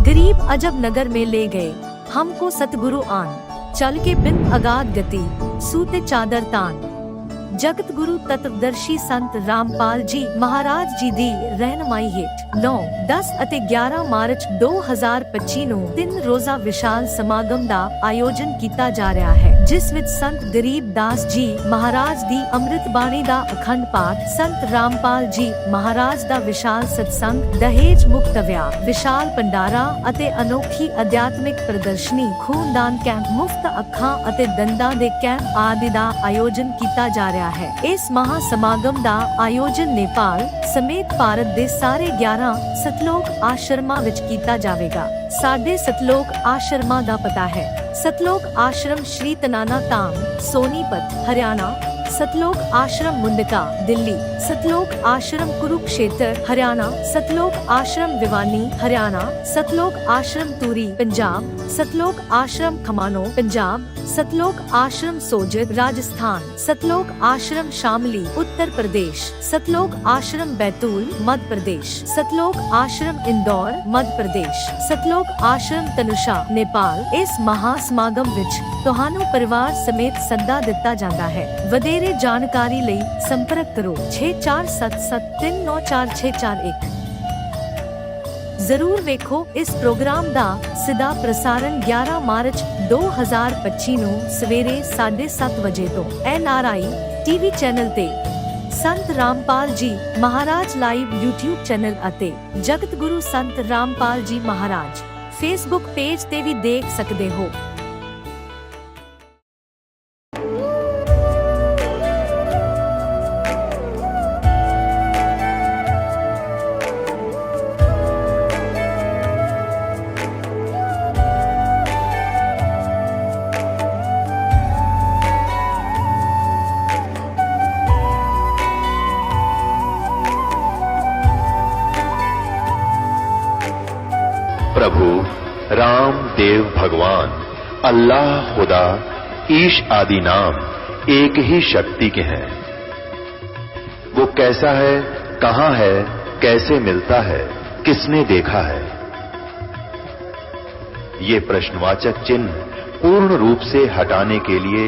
गरीब अजब नगर में ले गए हमको सतगुरु आन, चल के बिन अगाध गति सूते चादर तान। जगत गुरु तत्वदर्शी संत रामपाल जी महाराज जी दी रहनुमाई हेठ 9, 10 ਅਤੇ 11 ਮਾਰਚ 2025 ਨੂੰ 3 ਰੋਜ਼ਾ ਵਿਸ਼ਾਲ ਸਮਾਗਮ ਦਾ ਆਯੋਜਨ ਕੀਤਾ ਜਾ ਰਿਹਾ ਹੈ, ਜਿਸ ਵਿੱਚ ਸੰਤ ਗਰੀਬ ਦਾਸ ਜੀ ਮਹਾਰਾਜ ਦੀ ਅੰਮ੍ਰਿਤ ਬਾਣੀ ਦਾ ਅਖੰਡ ਪਾਠ, ਸੰਤ ਰਾਮਪਾਲ ਜੀ ਮਹਾਰਾਜ ਦਾ ਵਿਸ਼ਾਲ ਸਤਸੰਗ, ਦਹੇਜ ਮੁਕਤ ਵਿਆਹ, ਵਿਸ਼ਾਲ ਭੰਡਾਰਾ ਅਤੇ ਅਨੋਖੀ ਅਧਿਆਤਮਿਕ ਪ੍ਰਦਰਸ਼ਨੀ, ਖੂਨਦਾਨ ਕੈਂਪ, ਮੁਫਤ ਅੱਖਾਂ ਅਤੇ ਦੰਦਾਂ ਦੇ ਕੈਂਪ ਆਦਿ ਦਾ ਆਯੋਜਨ ਕੀਤਾ ਜਾ ਰਿਹਾ ਹੈ। ਇਸ ਮਹਾ ਸਮਾਗਮ ਦਾ ਆਯੋਜਨ ਨੇਪਾਲ ਸਮੇਤ ਭਾਰਤ ਦੇ ਸਾਰੇ 11 ਸਤਲੋਕ ਆਸ਼ਰਮਾਂ ਵਿੱਚ ਕੀਤਾ ਜਾਵੇਗਾ। ਸਾਡੇ ਸਤਲੋਕ ਆਸ਼ਰਮਾਂ ਦਾ ਪਤਾ ਹੈ: ਸਤਲੋਕ ਆਸ਼ਰਮ ਸ਼੍ਰੀ ਤਨਾਨਾ ਧਾਮ, ਸੋਨੀਪਤ, ਹਰਿਆਣਾ। सतलोक आश्रम मुंडका, दिल्ली। सतलोक आश्रम कुरुक्षेत्र, हरियाणा। सतलोक आश्रम भिवानी, हरियाणा। सतलोक आश्रम तूरी, पंजाब। सतलोक आश्रम खमानो, पंजाब। सतलोक आश्रम सोजत, राजस्थान। सतलोक आश्रम शामली, उत्तर प्रदेश। सतलोक आश्रम बैतूल, मध्य प्रदेश। सतलोक आश्रम इंदौर, मध्य प्रदेश। सतलोक आश्रम तनुषा, नेपाल। इस महा समागम विच ਤੁਹਾਨੂੰ ਪਰਿਵਾਰ ਸਮੇਤ ਸੱਦਾ ਦਿੱਤਾ ਜਾਂਦਾ ਹੈ। ਵਧੇਰੇ ਜਾਣਕਾਰੀ ਲਈ ਸੰਪਰਕ ਕਰੋ 6477394641। ਜ਼ਰੂਰ ਵੇਖੋ ਇਸ ਪ੍ਰੋਗਰਾਮ ਦਾ ਸਿੱਧਾ ਪ੍ਰਸਾਰਣ 11 ਮਾਰਚ 2025 ਨੂੰ ਸਵੇਰੇ 7:30 ਵਜੇ ਤੋਂ NRI TV ਚੈਨਲ ਤੇ, ਸੰਤ ਰਾਮਪਾਲ ਜੀ ਮਹਾਰਾਜ ਲਾਈਵ YouTube ਚੈਨਲ ਅਤੇ ਜਗਤ ਗੁਰੂ ਸੰਤ ਰਾਮਪਾਲ ਜੀ ਮਹਾਰਾਜ Facebook ਪੇਜ ਤੇ ਵੀ ਦੇਖ ਸਕਦੇ ਹੋ। प्रभु राम देव भगवान अल्लाह खुदा ईश आदि नाम एक ही शक्ति के हैं। वो कैसा है, कहां है, कैसे मिलता है, किसने देखा है? ये प्रश्नवाचक चिन्ह पूर्ण रूप से हटाने के लिए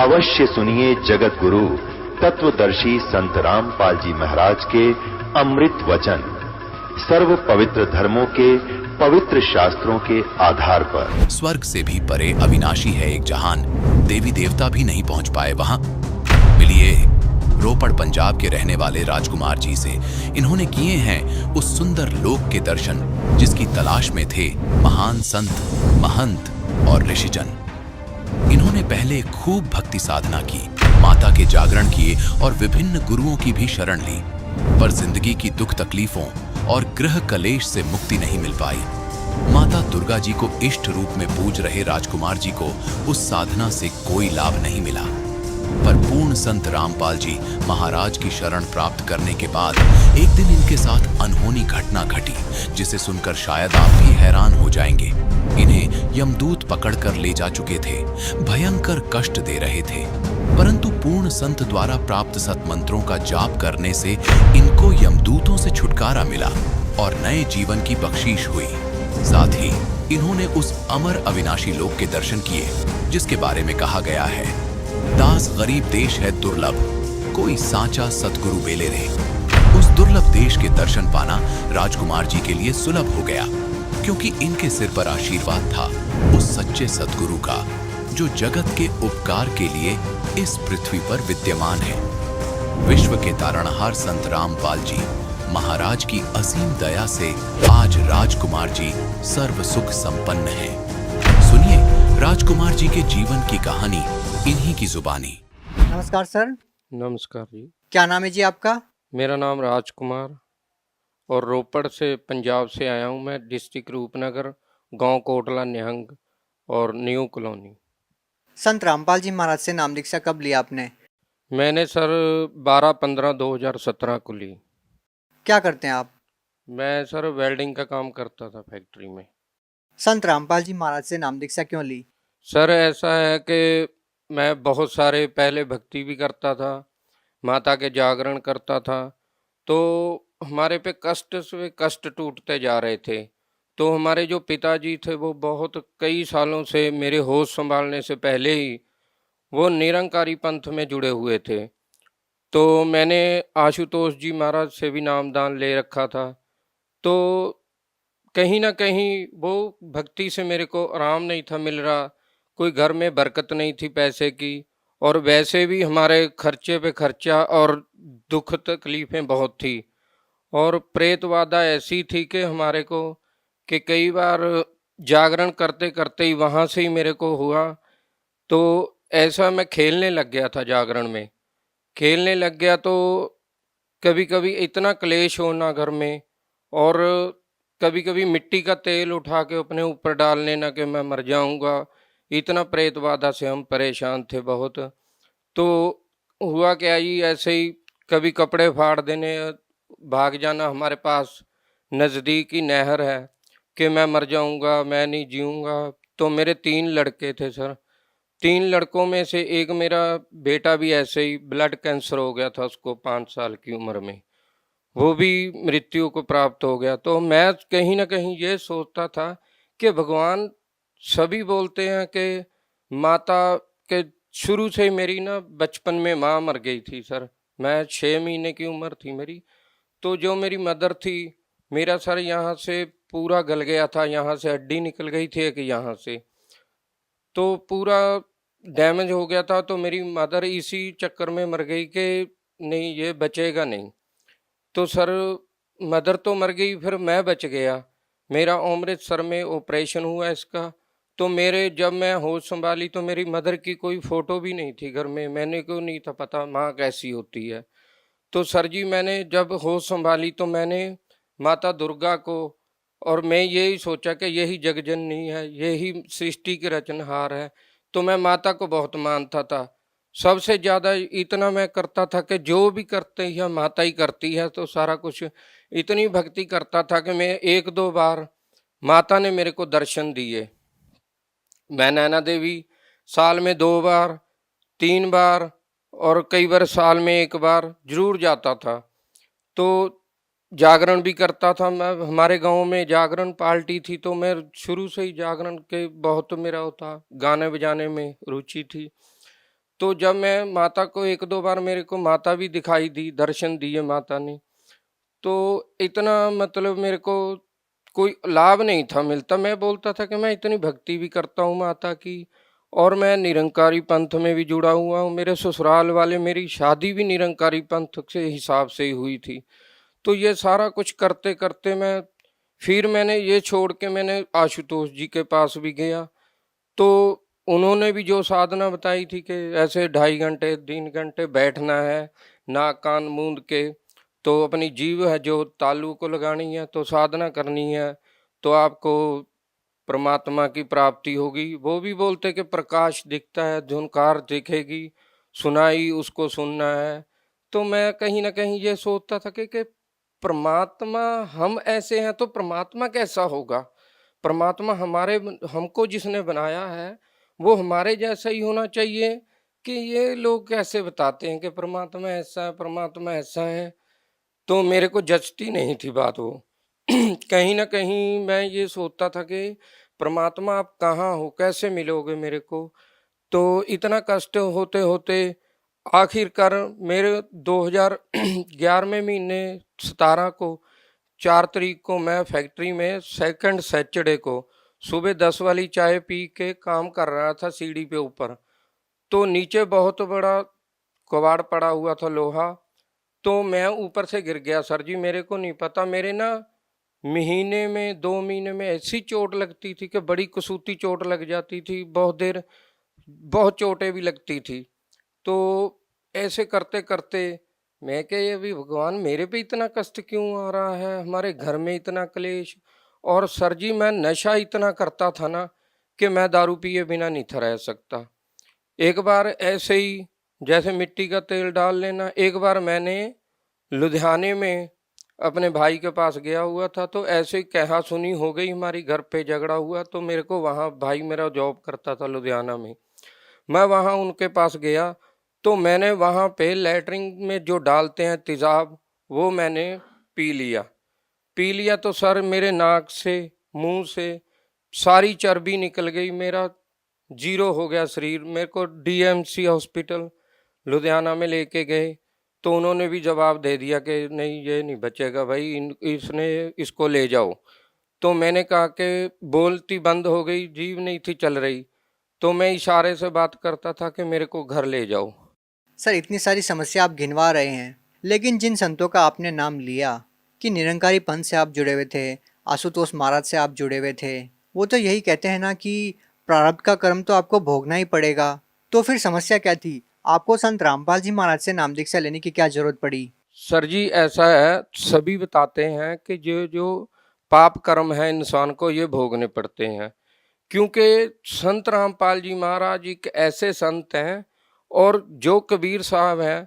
अवश्य सुनिए जगत गुरु तत्वदर्शी संत रामपाल जी महाराज के अमृत वचन, सर्व पवित्र धर्मों के पवित्र शास्त्रों के आधार पर। स्वर्ग से भी परे अविनाशी है एक जहान, देवी देवता भी नहीं पहुंच पाए वहां। मिलिए रोपड़ पंजाब के रहने वाले राजकुमार जी से। इन्होंने किए हैं उस सुंदर लोक के दर्शन जिसकी तलाश में थे महान संत, महंत और ऋषिजन। इन्होंने पहले खूब भक्ति साधना की, माता के जागरण किए और विभिन्न गुरुओं की भी शरण ली, पर जिंदगी की दुख तकलीफों और गृह कलेश से मुक्ति नहीं मिल पाई। माता दुर्गा जी को इष्ट रूप में पूज रहे राजकुमार जी को उस साधना से कोई लाभ नहीं मिला, पर पूर्ण संत रामपाल जी महाराज की शरण प्राप्त करने के बाद एक दिन इनके साथ अनहोनी घटना घटी, जिसे सुनकर शायद आप भी हैरान हो जाएंगे। इन्हें यमदूत पकड़कर ले जा चुके थे, भयंकर कष्ट दे रहे थे, परंतु पूर्ण संत द्वारा प्राप्त सतमंत्रों का जाप करने से इनको यमदूतों से छुटकारा मिला और नए जीवन की बख्शीश हुई। साथ ही इन्होंने उस अमर अविनाशी लोक के दर्शन किए जिसके बारे में कहा गया है: दास गरीब देश है दुर्लभ, कोई सांचा सतगुरु बेले रे। उस दुर्लभ देश के दर्शन पाना राजकुमार जी के लिए सुलभ हो गया, क्योंकि इनके सिर पर आशीर्वाद था उस सच्चे सतगुरु का जो जगत के उपकार के लिए इस पृथ्वी पर विद्यमान है। विश्व के तारणहार संत रामपाल जी महाराज की असीम दया से आज राजकुमार जी सर्व सुख संपन्न हैं। सुनिए राजकुमार जी के जीवन की कहानी इन्हीं की जुबानी। नमस्कार सर। नमस्कार जी। क्या नाम है जी आपका? मेरा नाम राजकुमार और रोपड़ से पंजाब से आया हूँ मैं। डिस्ट्रिक्ट रूपनगर, गांव कोटला निहंग और न्यू कॉलोनी। संत रामपाल जी महाराज से नाम दीक्षा कब लिया आपने? मैंने सर 12-15-2017 को ली। क्या करते हैं आप? मैं सर वेल्डिंग का काम करता था फैक्ट्री में। संत रामपाल जी महाराज से नाम दीक्षा क्यों ली? सर ऐसा है कि मैं बहुत सारे पहले भक्ति भी करता था, माता के जागरण करता था, तो हमारे पे कष्ट से कष्ट टूटते जा रहे थे। तो हमारे जो पिताजी थे वो बहुत कई सालों से, मेरे होश संभालने से पहले ही वो निरंकारी पंथ में जुड़े हुए थे। तो मैंने आशुतोष जी महाराज से भी नामदान ले रखा था। तो कहीं न कहीं वो भक्ति से मेरे को आराम नहीं था मिल रहा, कोई घर में बरकत नहीं थी पैसे की, और वैसे भी हमारे खर्चे पे खर्चा और दुख तकलीफ़ें बहुत थी। और प्रेत बाधा ऐसी थी कि हमारे को, कि कई बार जागरण करते-करते ही वहाँ से ही मेरे को हुआ, तो ऐसा मैं खेलने लग गया था जागरण में। खेलने लग गया तो कभी-कभी इतना क्लेश होना घर में, और कभी-कभी मिट्टी का तेल उठा के अपने ऊपर डाल लेना कि मैं मर जाऊँगा। इतना प्रेत बाधा से हम परेशान थे बहुत। तो हुआ क्या जी, ऐसे ही कभी कपड़े फाड़ देने, भाग जाना हमारे पास नज़दीक ही नहर है, कि मैं मर जाऊँगा, मैं नहीं जीऊँगा। तो मेरे 3 लड़के थे सर। 3 लड़कों में से एक मेरा बेटा भी ऐसे ही ब्लड कैंसर हो गया था उसको 5 साल की उम्र में। वो भी मृत्यु को प्राप्त हो गया। तो मैं कहीं न कहीं ये सोचता था कि भगवान, सभी बोलते हैं कि माता के, शुरू से ही मेरी ना बचपन में माँ मर गई थी सर। मैं 6 महीने की उम्र थी मेरी। तो जो मेरी मदर थी, मेरा सर यहाँ से पूरा गल गया था, यहाँ से हड्डी निकल गई थी एक यहाँ से। तो पूरा डैमेज हो गया था, तो मेरी मदर इसी चक्कर में मर गई कि नहीं ये बचेगा नहीं। तो सर मदर तो मर गई, फिर मैं बच गया। मेरा अमृतसर में ऑपरेशन हुआ इसका। तो मेरे, जब मैं होश संभाली तो मेरी मदर की कोई फ़ोटो भी नहीं थी घर में। मैंने को नहीं था पता माँ कैसी होती है। तो सर जी मैंने जब होश संभाली तो मैंने माता दुर्गा को, और मैं यही सोचा कि यही जगजननी है, यही सृष्टि की रचनहार है। तो मैं माता को बहुत मानता था। सबसे ज़्यादा इतना मैं करता था कि जो भी करते हैं माता ही करती है, तो सारा कुछ इतनी भक्ति करता था कि मैं 1-2 बार माता ने मेरे को दर्शन दिए। मैं नैना देवी साल में 2 बार, 3 बार, और कई बार साल में 1 बार ज़रूर जाता था। तो जागरण भी करता था मैं। हमारे गांव में जागरण पार्टी थी, तो मैं शुरू से ही जागरण के बहुत मेरा वो था, गाने बजाने में रुचि थी। तो जब मैं माता को 1-2 बार, मेरे को माता भी दिखाई दी, दर्शन दिए माता ने। तो इतना मतलब मेरे को कोई लाभ नहीं था मिलता। मैं बोलता था कि मैं इतनी भक्ति भी करता हूँ माता की, और मैं निरंकारी पंथ में भी जुड़ा हुआ हूँ। मेरे ससुराल वाले, मेरी शादी भी निरंकारी पंथ के हिसाब से ही हुई थी। तो ये सारा कुछ करते करते फिर मैंने ये छोड़ के मैंने आशुतोष जी के पास भी गया। तो उन्होंने भी जो साधना बताई थी कि ऐसे 2.5 घंटे 3 घंटे बैठना है, नाक कान मूंद के, तो अपनी जीभ है जो तालू को लगानी है, तो साधना करनी है, तो आपको परमात्मा की प्राप्ति होगी। वो भी बोलते कि प्रकाश दिखता है, धुनकार दिखेगी, सुनाई उसको सुनना है। तो मैं कहीं न कहीं ये सोचता था कि परमात्मा, हम ऐसे हैं तो परमात्मा कैसा होगा? परमात्मा हमको जिसने बनाया है, वो हमारे जैसा ही होना चाहिए, कि ये लोग कैसे बताते हैं कि परमात्मा ऐसा है, परमात्मा ऐसा है। तो मेरे को जचती नहीं थी बात वो। कहीं न कहीं मैं ये सोचता था कि परमात्मा आप कहाँ हो? कैसे मिलोगे मेरे को? तो इतना कष्ट होते-होते आखिरकार मेरे 2011वें महीने 17 को 4 तारीख को मैं फैक्ट्री में सेकंड सैटरडे को सुबह 10 वाली चाय पी के काम कर रहा था सीढ़ी पे ऊपर। तो नीचे बहुत बड़ा कबाड़ पड़ा हुआ था लोहा। तो मैं ऊपर से गिर गया सर जी। मेरे को नहीं पता, मेरे ना महीने में 2 महीने में ऐसी चोट लगती थी कि बड़ी कसूती चोट लग जाती थी। बहुत देर बहुत चोटें भी लगती थी। तो ऐसे करते-करते मैं क्या, ये भी भगवान मेरे पे इतना कष्ट क्यों आ रहा है? हमारे घर में इतना क्लेश। और सर जी मैं नशा इतना करता था ना कि मैं दारू पिए बिना नहीं था रह सकता। एक बार ऐसे ही जैसे मिट्टी का तेल डाल लेना, एक बार मैंने लुधियाने में अपने भाई के पास गया हुआ था, तो ऐसे ही कहा-सुनी हो गई, हमारी घर पे झगड़ा हुआ। तो मेरे को वहाँ, भाई मेरा जॉब करता था लुधियाना में, मैं वहाँ उनके पास गया। तो मैंने वहाँ पे लैट्रिन में जो डालते हैं तेज़ाब, वो मैंने पी लिया। तो सर मेरे नाक से मुंह से सारी चर्बी निकल गई, मेरा जीरो हो गया शरीर। मेरे को डीएमसी हॉस्पिटल लुधियाना में लेके गए तो उन्होंने भी जवाब दे दिया कि नहीं, ये नहीं बचेगा भाई, इसको ले जाओ। तो मैंने कहा कि बोलती बंद हो गई, जीभ नहीं थी चल रही, तो मैं इशारे से बात करता था कि मेरे को घर ले जाओ। सर, इतनी सारी समस्या आप गिनवा रहे हैं, लेकिन जिन संतों का आपने नाम लिया कि निरंकारी पंथ से आप जुड़े हुए थे, आशुतोष महाराज से आप जुड़े हुए थे, वो तो यही कहते हैं ना कि प्रारब्ध का कर्म तो आपको भोगना ही पड़ेगा। तो फिर समस्या क्या थी? आपको संत रामपाल जी महाराज से नाम दीक्षा लेने की क्या जरूरत पड़ी? सर जी, ऐसा है, सभी बताते हैं कि जो जो पाप कर्म है इंसान को ये भोगने पड़ते हैं, क्योंकि संत रामपाल जी महाराज एक ऐसे संत हैं और जो कबीर साहब हैं,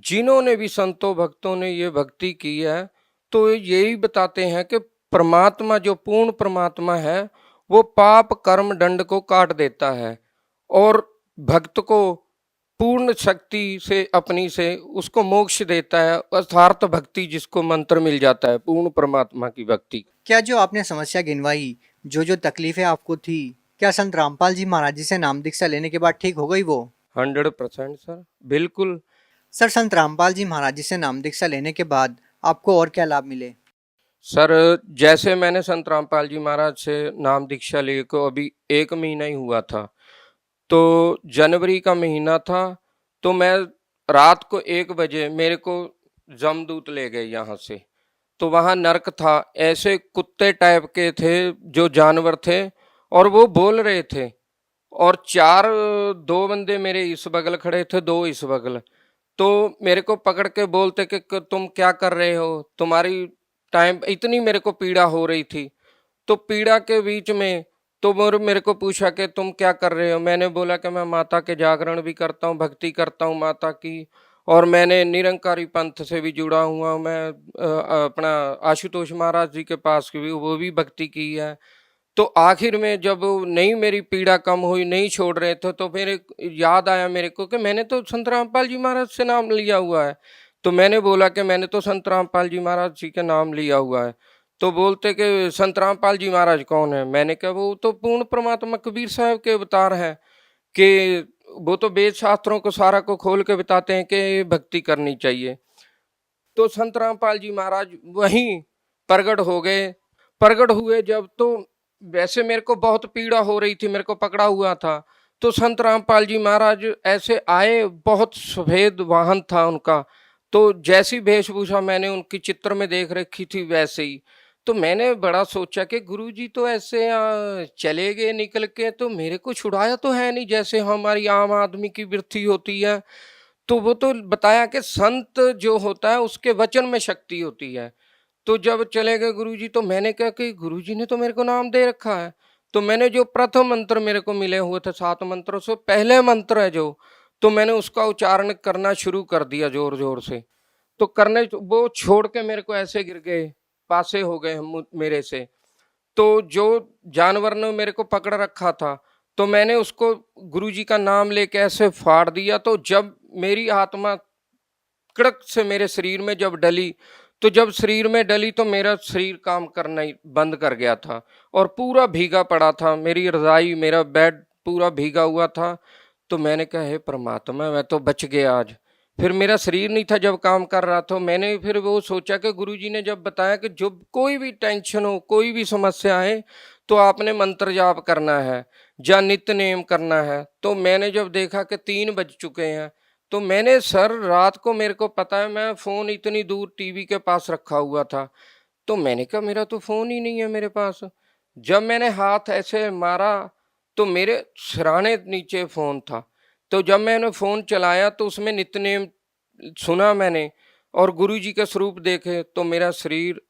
जिन्होंने भी संतों भक्तों ने ये भक्ति की है, तो यही बताते हैं कि परमात्मा, जो पूर्ण परमात्मा है, वो पाप कर्म दंड को काट देता है और भक्त को पूर्ण शक्ति से अपनी से उसको मोक्ष देता है। अर्थार्थ भक्ति जिसको मंत्र मिल जाता है, पूर्ण परमात्मा की भक्ति। क्या जो आपने समस्या गिनवाई, जो जो तकलीफें आपको थी, क्या संत रामपाल जी महाराज जी से नाम दीक्षा लेने के बाद ठीक हो गई वो? 100% सर, बिल्कुल। सर, संत रामपाल जी महाराज जी से नाम दीक्षा लेने के बाद आपको और क्या लाभ मिले? सर, जैसे मैंने संत रामपाल जी महाराज से नाम दीक्षा लिए को अभी 1 महीना ही हुआ था, तो जनवरी का महीना था, तो मैं रात को 1 बजे मेरे को जमदूत ले गए यहाँ से। तो वहाँ नरक था, ऐसे कुत्ते टाइप के थे जो जानवर थे और वो बोल रहे थे, और 2 बंदे मेरे इस बगल खड़े थे, 2 इस बगल। तो मेरे को पकड़ के बोलते कि तुम क्या कर रहे हो, तुम्हारी टाइम, इतनी मेरे को पीड़ा हो रही थी। तो पीड़ा के बीच में तो मेरे को पूछा कि तुम क्या कर रहे हो। मैंने बोला कि मैं माता के जागरण भी करता हूँ, भक्ति करता हूँ माता की, और मैंने निरंकारी पंथ से भी जुड़ा हुआ हूँ। मैं अपना आशुतोष महाराज जी के पास भी वो भी भक्ति की है। तो आखिर में जब नहीं मेरी पीड़ा कम हुई, नहीं छोड़ रहे थे, तो फिर याद आया मेरे को कि मैंने तो संत रामपाल जी महाराज से नाम लिया हुआ है। तो मैंने बोला कि मैंने तो संत रामपाल जी महाराज जी का नाम लिया हुआ है। तो बोलते कि संत रामपाल जी महाराज कौन है? मैंने कहा वो तो पूर्ण परमात्मा कबीर साहब के अवतार हैं, कि वो तो वेद शास्त्रों को सारा को खोल के बताते हैं कि भक्ति करनी चाहिए। तो संत रामपाल जी महाराज वहीं प्रगट हो गए। प्रगट हुए जब, तो वैसे मेरे को बहुत पीड़ा हो रही थी, मेरे को पकड़ा हुआ था। तो संत रामपाल जी महाराज ऐसे आए, बहुत सफेद वाहन था उनका, तो जैसी वेशभूषा मैंने उनकी चित्र में देख रखी थी वैसे ही। तो मैंने बड़ा सोचा कि गुरुजी तो ऐसे चले गए निकल के, तो मेरे को छुड़ाया तो है नहीं जैसे हमारी आम आदमी की वृत्ति होती है। तो वो तो बताया कि संत जो होता है उसके वचन में शक्ति होती है। तो जब चले गए गुरुजी, तो मैंने कहा कि गुरुजी ने तो मेरे को नाम दे रखा है। तो मैंने जो प्रथम मंत्र मेरे को मिले हुए थे 7 मंत्रों से पहले मंत्र है जो, तो मैंने उसका उच्चारण करना शुरू कर दिया जोर जोर से। तो करने वो छोड़ के मेरे को ऐसे गिर गए, पासे हो गए मेरे से। तो जो जानवर ने मेरे को पकड़ रखा था, तो मैंने उसको गुरुजी का नाम लेके ऐसे फाड़ दिया। तो जब मेरी आत्मा कड़क से मेरे शरीर में जब डली, तो जब शरीर में डली तो मेरा शरीर काम करना ही बंद कर गया था और पूरा भीगा पड़ा था। मेरी रजाई, मेरा बेड पूरा भीगा हुआ था। तो मैंने कहा हे परमात्मा, मैं तो बच गया आज। फिर मेरा शरीर नहीं था जब काम कर रहा था। मैंने फिर वो सोचा कि गुरुजी ने जब बताया कि जब कोई भी टेंशन हो, कोई भी समस्या आए, तो आपने मंत्र जाप करना है या नित्य नेम करना है। तो मैंने जब देखा कि 3 बज चुके हैं, तो मैंने सर रात को, मेरे को पता है मैं फ़ोन इतनी दूर टीवी के पास रखा हुआ था, तो मैंने कहा मेरा तो फ़ोन ही नहीं है मेरे पास। जब मैंने हाथ ऐसे मारा तो मेरे सिरहाने नीचे फ़ोन था। तो जब मैंने फ़ोन चलाया तो उसमें नित्य नेम सुना मैंने और गुरुजी के स्वरूप देखे, तो मेरा शरीर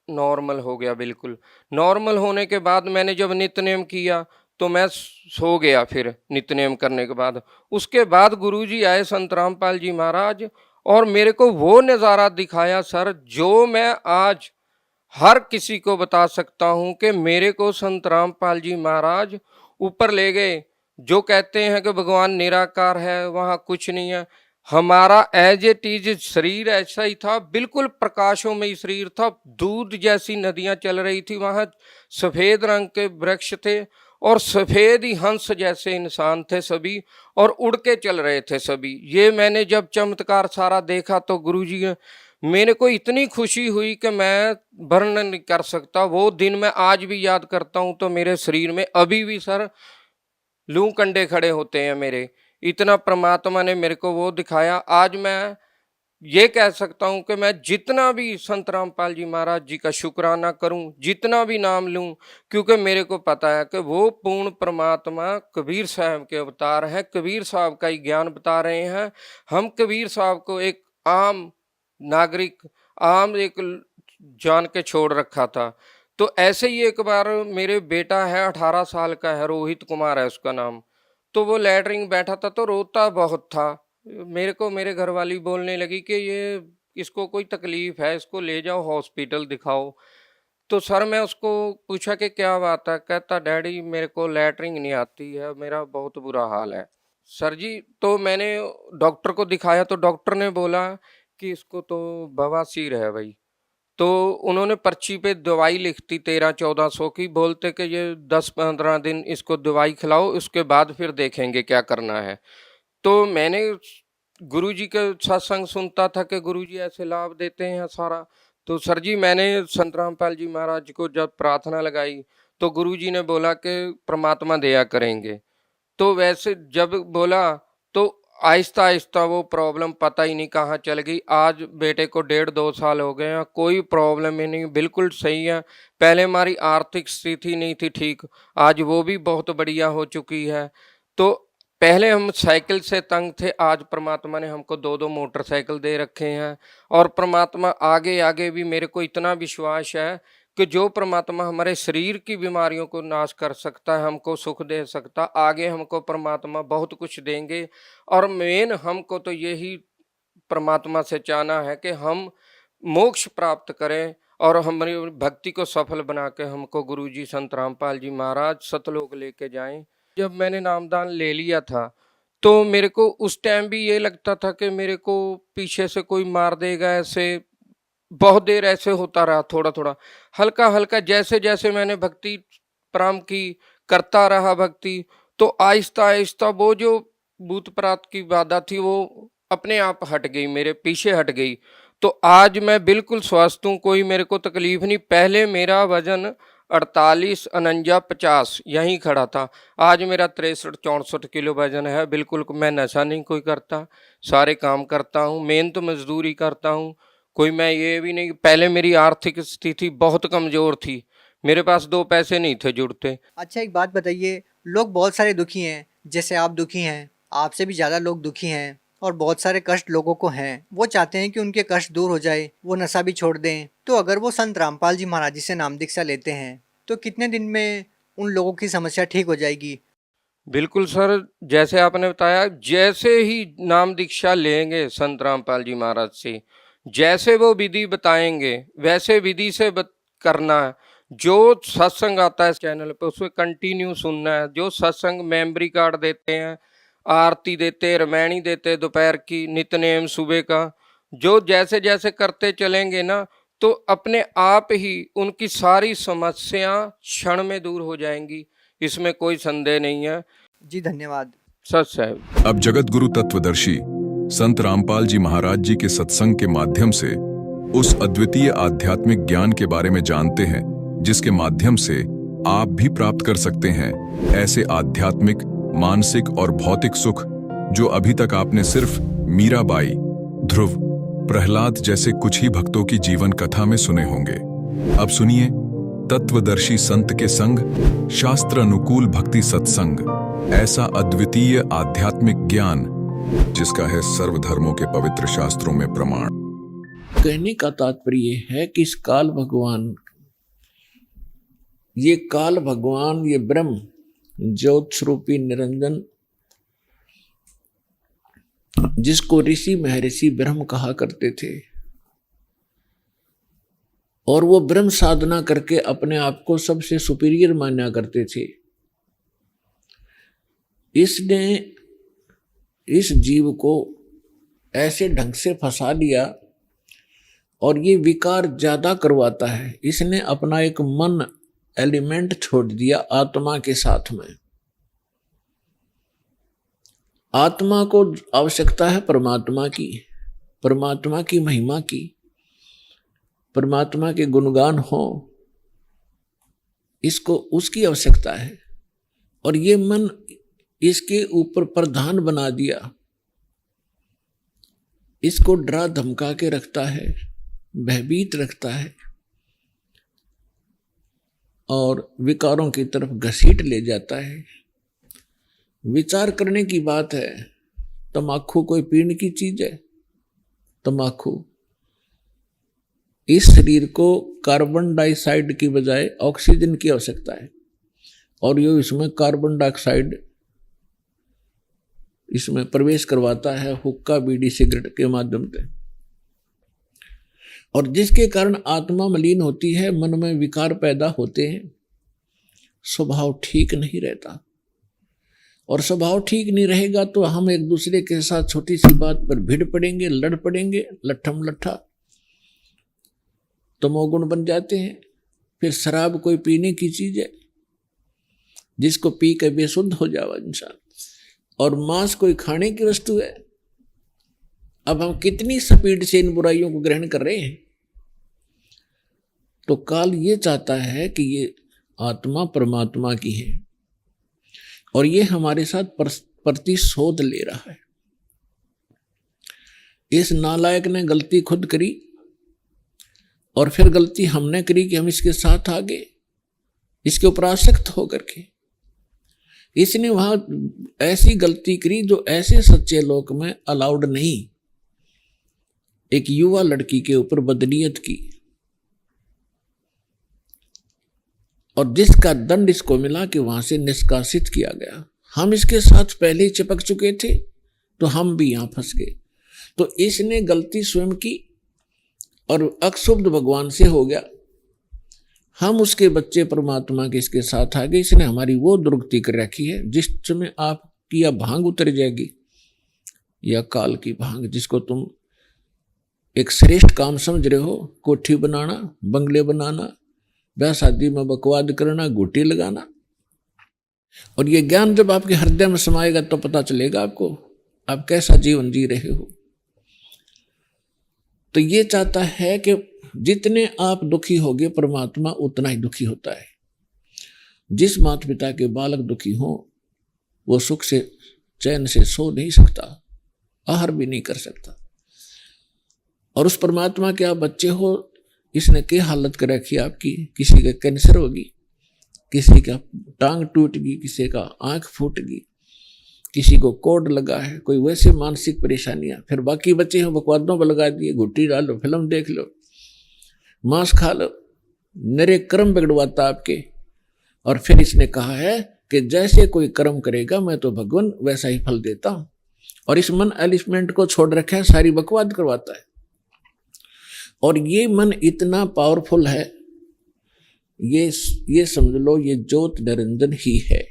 नॉर्मल हो गया। बिल्कुल नॉर्मल होने के बाद मैंने जब नित्य नेम किया तो मैं सो गया। फिर नित्य नेम करने के बाद, उसके बाद गुरुजी आए संत रामपाल जी महाराज, और मेरे को वो नज़ारा दिखाया सर, जो मैं आज हर किसी को बता सकता हूँ कि मेरे को संत रामपाल जी महाराज ऊपर ले गए। जो कहते हैं कि भगवान निराकार है, वहाँ कुछ नहीं है, हमारा एज इट इज शरीर ऐसा ही था, बिल्कुल प्रकाशों में ही शरीर था, दूध जैसी नदियां चल रही थी, वहां सफेद रंग के वृक्ष थे और सफेद ही हंस जैसे इंसान थे सभी, और उड़ के चल रहे थे सभी। ये मैंने जब चमत्कार सारा देखा तो गुरुजी, मेरे को इतनी खुशी हुई कि मैं वर्णन नहीं कर सकता। वो दिन मैं आज भी याद करता हूँ तो मेरे शरीर में अभी भी सर लू कंडे खड़े होते हैं मेरे। इतना परमात्मा ने मेरे को वो दिखाया। आज मैं ये कह सकता हूँ कि मैं जितना भी संत रामपाल जी महाराज जी का शुक्राना करूं, जितना भी नाम लूं, क्योंकि मेरे को पता है कि वो पूर्ण परमात्मा कबीर साहब के अवतार हैं, कबीर साहब का ही ज्ञान बता रहे हैं। हम कबीर साहब को एक आम नागरिक, आम एक जान के छोड़ रखा था। तो ऐसे ही एक बार मेरे बेटा है, 18 साल का है, रोहित कुमार है उसका नाम। तो वो लैटरिन बैठा था तो रोता बहुत था। मेरे को मेरे घर वाली बोलने लगी कि ये इसको कोई तकलीफ है, इसको ले जाओ हॉस्पिटल दिखाओ। तो सर मैं उसको पूछा कि क्या बात है, कहता डैडी मेरे को लैटरिन नहीं आती है, मेरा बहुत बुरा हाल है। सर जी तो मैंने डॉक्टर को दिखाया तो डॉक्टर ने बोला कि इसको तो बवासीर है भाई। तो उन्होंने पर्ची पे दवाई लिखती 1300-1400 की, बोलते कि ये 10-15 दिन इसको दवाई खिलाओ, उसके बाद फिर देखेंगे क्या करना है। तो मैंने गुरुजी के सत्संग सुनता था कि गुरुजी ऐसे लाभ देते हैं सारा। तो सर जी मैंने संत रामपाल जी महाराज को जब प्रार्थना लगाई तो गुरुजी ने बोला कि परमात्मा दया करेंगे। तो वैसे जब बोला तो आहिस्ता आहिस्ता वो प्रॉब्लम पता ही नहीं कहाँ चल गई। आज बेटे को 1.5-2 साल हो गए हैं, कोई प्रॉब्लम ही नहीं, बिल्कुल सही है। पहले हमारी आर्थिक स्थिति नहीं थी ठीक, आज वो भी बहुत बढ़िया हो चुकी है। तो पहले हम साइकिल से तंग थे, आज परमात्मा ने हमको 2-2 मोटरसाइकिल दे रखे हैं। और परमात्मा आगे आगे भी, मेरे को इतना विश्वास है कि जो परमात्मा हमारे शरीर की बीमारियों को नाश कर सकता है, हमको सुख दे सकता, आगे हमको परमात्मा बहुत कुछ देंगे। और मेन हमको तो यही परमात्मा से चाहना है कि हम मोक्ष प्राप्त करें और हमारी भक्ति को सफल बना के हमको गुरुजी संत रामपाल जी महाराज सतलोक लेके जाएं। जब मैंने नामदान ले लिया था तो मेरे को उस टाइम भी ये लगता था कि मेरे को पीछे से कोई मार देगा, ऐसे बहुत देर ऐसे होता रहा, थोड़ा थोड़ा हल्का हल्का जैसे जैसे मैंने भक्ति प्रारंभ की, करता रहा भक्ति, तो आहिस्ता आहिस्ता वो जो भूत प्रात की बाधा थी वो अपने आप हट गई, मेरे पीछे हट गई। तो आज मैं बिल्कुल स्वस्थ हूँ, कोई मेरे को तकलीफ नहीं। पहले मेरा वजन 48, 49, 50 यहीं खड़ा था, आज मेरा 63-64 किलो वजन है। बिल्कुल मैं नशा नहीं कोई करता, सारे काम करता हूँ, मेहनत मजदूरी करता हूँ। कोई मैं ये भी नहीं, पहले मेरी आर्थिक स्थिति बहुत कमजोर थी, मेरे पास 2 पैसे नहीं थे जुड़ते। अच्छा एक बात बताइए, लोग बहुत सारे दुखी हैं, जैसे आप दुखी हैं, आपसे भी ज़्यादा लोग दुखी हैं और बहुत सारे कष्ट लोगों को हैं। वो चाहते हैं कि उनके कष्ट दूर हो जाए, वो नशा भी छोड़ दें। तो अगर वो संत रामपाल जी महाराज जी से नाम दीक्षा लेते हैं तो कितने दिन में उन लोगों की समस्या ठीक हो जाएगी? बिल्कुल सर, जैसे आपने बताया, जैसे ही नाम दीक्षा लेंगे संत रामपाल जी महाराज से, जैसे वो विधि बताएंगे वैसे विधि से करना है। जो सत्संग आता है चैनल पे उसमें कंटिन्यू सुनना है। जो सत्संग मेमोरी कार्ड देते हैं, आरती देते हैं, रामायणी देते हैं दोपहर की, नित्यनेम सुबह का, जो जैसे जैसे करते चलेंगे ना तो अपने आप ही उनकी सारी समस्या क्षण में दूर हो जाएंगी, इसमें कोई संदेह नहीं है। जी धन्यवाद। सच है। अब जगत गुरु तत्वदर्शी संत रामपाल जी महाराज जी के सत्संग के माध्यम से उस अद्वितीय आध्यात्मिक ज्ञान के बारे में जानते हैं जिसके माध्यम से आप भी प्राप्त कर सकते हैं ऐसे आध्यात्मिक, मानसिक और भौतिक सुख जो अभी तक आपने सिर्फ मीराबाई, ध्रुव, प्रहलाद जैसे कुछ ही भक्तों की जीवन कथा में सुने होंगे। अब सुनिए तत्वदर्शी संत के संग शास्त्र अनुकूल भक्ति सत्संग, ऐसा अद्वितीय आध्यात्मिक ज्ञान जिसका है सर्वधर्मों के पवित्र शास्त्रों में प्रमाण। कहने का तात्पर्य है कि इस काल भगवान, ये ब्रह्म ज्योत स्वरूपी निरंजन, जिसको ऋषि महर्षि ब्रह्म कहा करते थे, और वो ब्रह्म साधना करके अपने आप को सबसे सुपीरियर माना करते थे, इसने इस जीव को ऐसे ढंग से फंसा लिया और ये विकार ज्यादा करवाता है। इसने अपना एक मन एलिमेंट छोड़ दिया आत्मा के साथ में। आत्मा को आवश्यकता है परमात्मा की महिमा की, परमात्मा के गुणगान हो, इसको उसकी आवश्यकता है। और ये मन इसके ऊपर प्रधान बना दिया, इसको डरा धमका के रखता है, भयभीत रखता है और विकारों की तरफ घसीट ले जाता है। विचार करने की बात है, तम्बाकू कोई पीने की चीज है? तम्बाकू इस शरीर को कार्बन डाइऑक्साइड की बजाय ऑक्सीजन की आवश्यकता है, और ये इसमें कार्बन डाइऑक्साइड इसमें प्रवेश करवाता है हुक्का, बीड़ी, सिगरेट के माध्यम से, और जिसके कारण आत्मा मलिन होती है, मन में विकार पैदा होते हैं, स्वभाव ठीक नहीं रहता। और स्वभाव ठीक नहीं रहेगा तो हम एक दूसरे के साथ छोटी सी बात पर भिड़ पड़ेंगे, लड़ पड़ेंगे, लट्ठम लट्ठा, तमोगुण बन जाते हैं। फिर शराब कोई पीने की चीज है जिसको पी के बेसुद्ध हो जावा इंसान, और मांस कोई खाने की वस्तु है। अब हम कितनी स्पीड से इन बुराइयों को ग्रहण कर रहे हैं। तो काल ये चाहता है कि ये आत्मा परमात्मा की है और ये हमारे साथ प्रतिशोध ले रहा है। इस नालायक ने गलती खुद करी और फिर गलती हमने करी कि हम इसके साथ आ गए, इसके ऊपर आसक्त होकर के। इसने वहां ऐसी गलती करी जो ऐसे सच्चे लोक में अलाउड नहीं। एक युवा लड़की के ऊपर बदनीयत की और जिसका दंड इसको मिला कि वहां से निष्कासित किया गया। हम इसके साथ पहले ही चिपक चुके थे तो हम भी यहां फंस गए। तो इसने गलती स्वयं की और अक्षुब्ध भगवान से हो गया। हम उसके बच्चे परमात्मा के इसके साथ आ गए। इसने हमारी वो दुर्गति कर रखी है जिस समय आपकी या भांग उतर जाएगी या काल की भांग, जिसको तुम एक श्रेष्ठ काम समझ रहे हो, कोठी बनाना, बंगले बनाना, ब्याह शादी में बकवाद करना, गोटी लगाना, और ये ज्ञान जब आपके हृदय में समाएगा तो पता चलेगा आपको आप कैसा जीवन जी रहे हो। तो ये चाहता है कि जितने आप दुखी होगे परमात्मा उतना ही दुखी होता है। जिस माता पिता के बालक दुखी हो वो सुख से चैन से सो नहीं सकता, आहार भी नहीं कर सकता। और उस परमात्मा के आप बच्चे हो, इसने क्या हालत कर रखी आपकी। किसी का कैंसर होगी, किसी का टांग टूट गई, किसी का आंख फूट गई, किसी को कोड लगा है, कोई वैसे मानसिक परेशानियां। फिर बाकी बच्चे हैं बकवादों पर लगा दिए, घुट्टी डालो, फिल्म देख लो, मांस खा लो, नरे कर्म बिगड़वाता आपके। और फिर इसने कहा है कि जैसे कोई कर्म करेगा मैं तो भगवान वैसा ही फल देता हूं। और इस मन एलिमेंट को छोड़ रखा है, सारी बकवाद करवाता है। और ये मन इतना पावरफुल है, ये समझ लो ये ज्योत निरंजन ही है।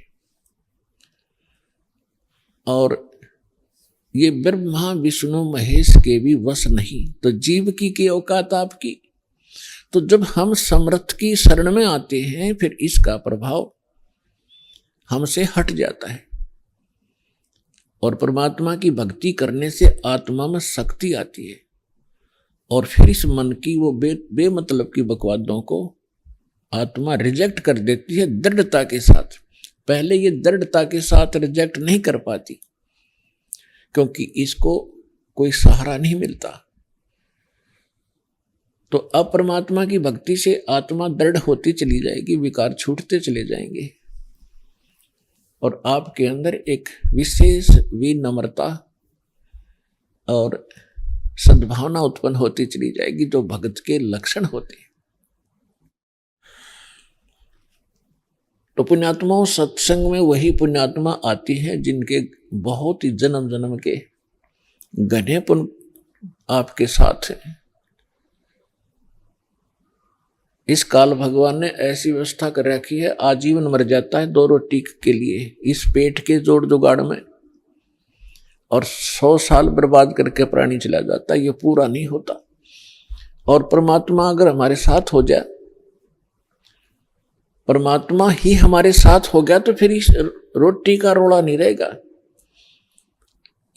और ये ब्रह्मा विष्णु महेश के भी वश नहीं। तो जीव की औकात आपकी। तो जब हम समर्थ की शरण में आते हैं फिर इसका प्रभाव हमसे हट जाता है और परमात्मा की भक्ति करने से आत्मा में शक्ति आती है। और फिर इस मन की वो बेमतलब की बकवादों को आत्मा रिजेक्ट कर देती है दृढ़ता के साथ। पहले ये दृढ़ता के साथ रिजेक्ट नहीं कर पाती क्योंकि इसको कोई सहारा नहीं मिलता। तो अब परमात्मा की भक्ति से आत्मा दृढ़ होती चली जाएगी, विकार छूटते चले जाएंगे और आपके अंदर एक विशेष विनम्रता और सद्भावना उत्पन्न होती चली जाएगी जो भक्त के लक्षण होते हैं। तो पुण्यात्माओं, सत्संग में वही पुण्यात्मा आती है जिनके बहुत ही जन्म जन्म के घने पुण्य आपके साथ है। इस काल भगवान ने ऐसी व्यवस्था कर रखी है, आजीवन मर जाता है 2 रोटी के लिए इस पेट के जोड़ जुगाड़ में। और 100 साल बर्बाद करके प्राणी चला जाता, ये पूरा नहीं होता। और परमात्मा अगर हमारे साथ हो जाए, परमात्मा ही हमारे साथ हो गया, तो फिर इस रोटी का रोड़ा नहीं रहेगा,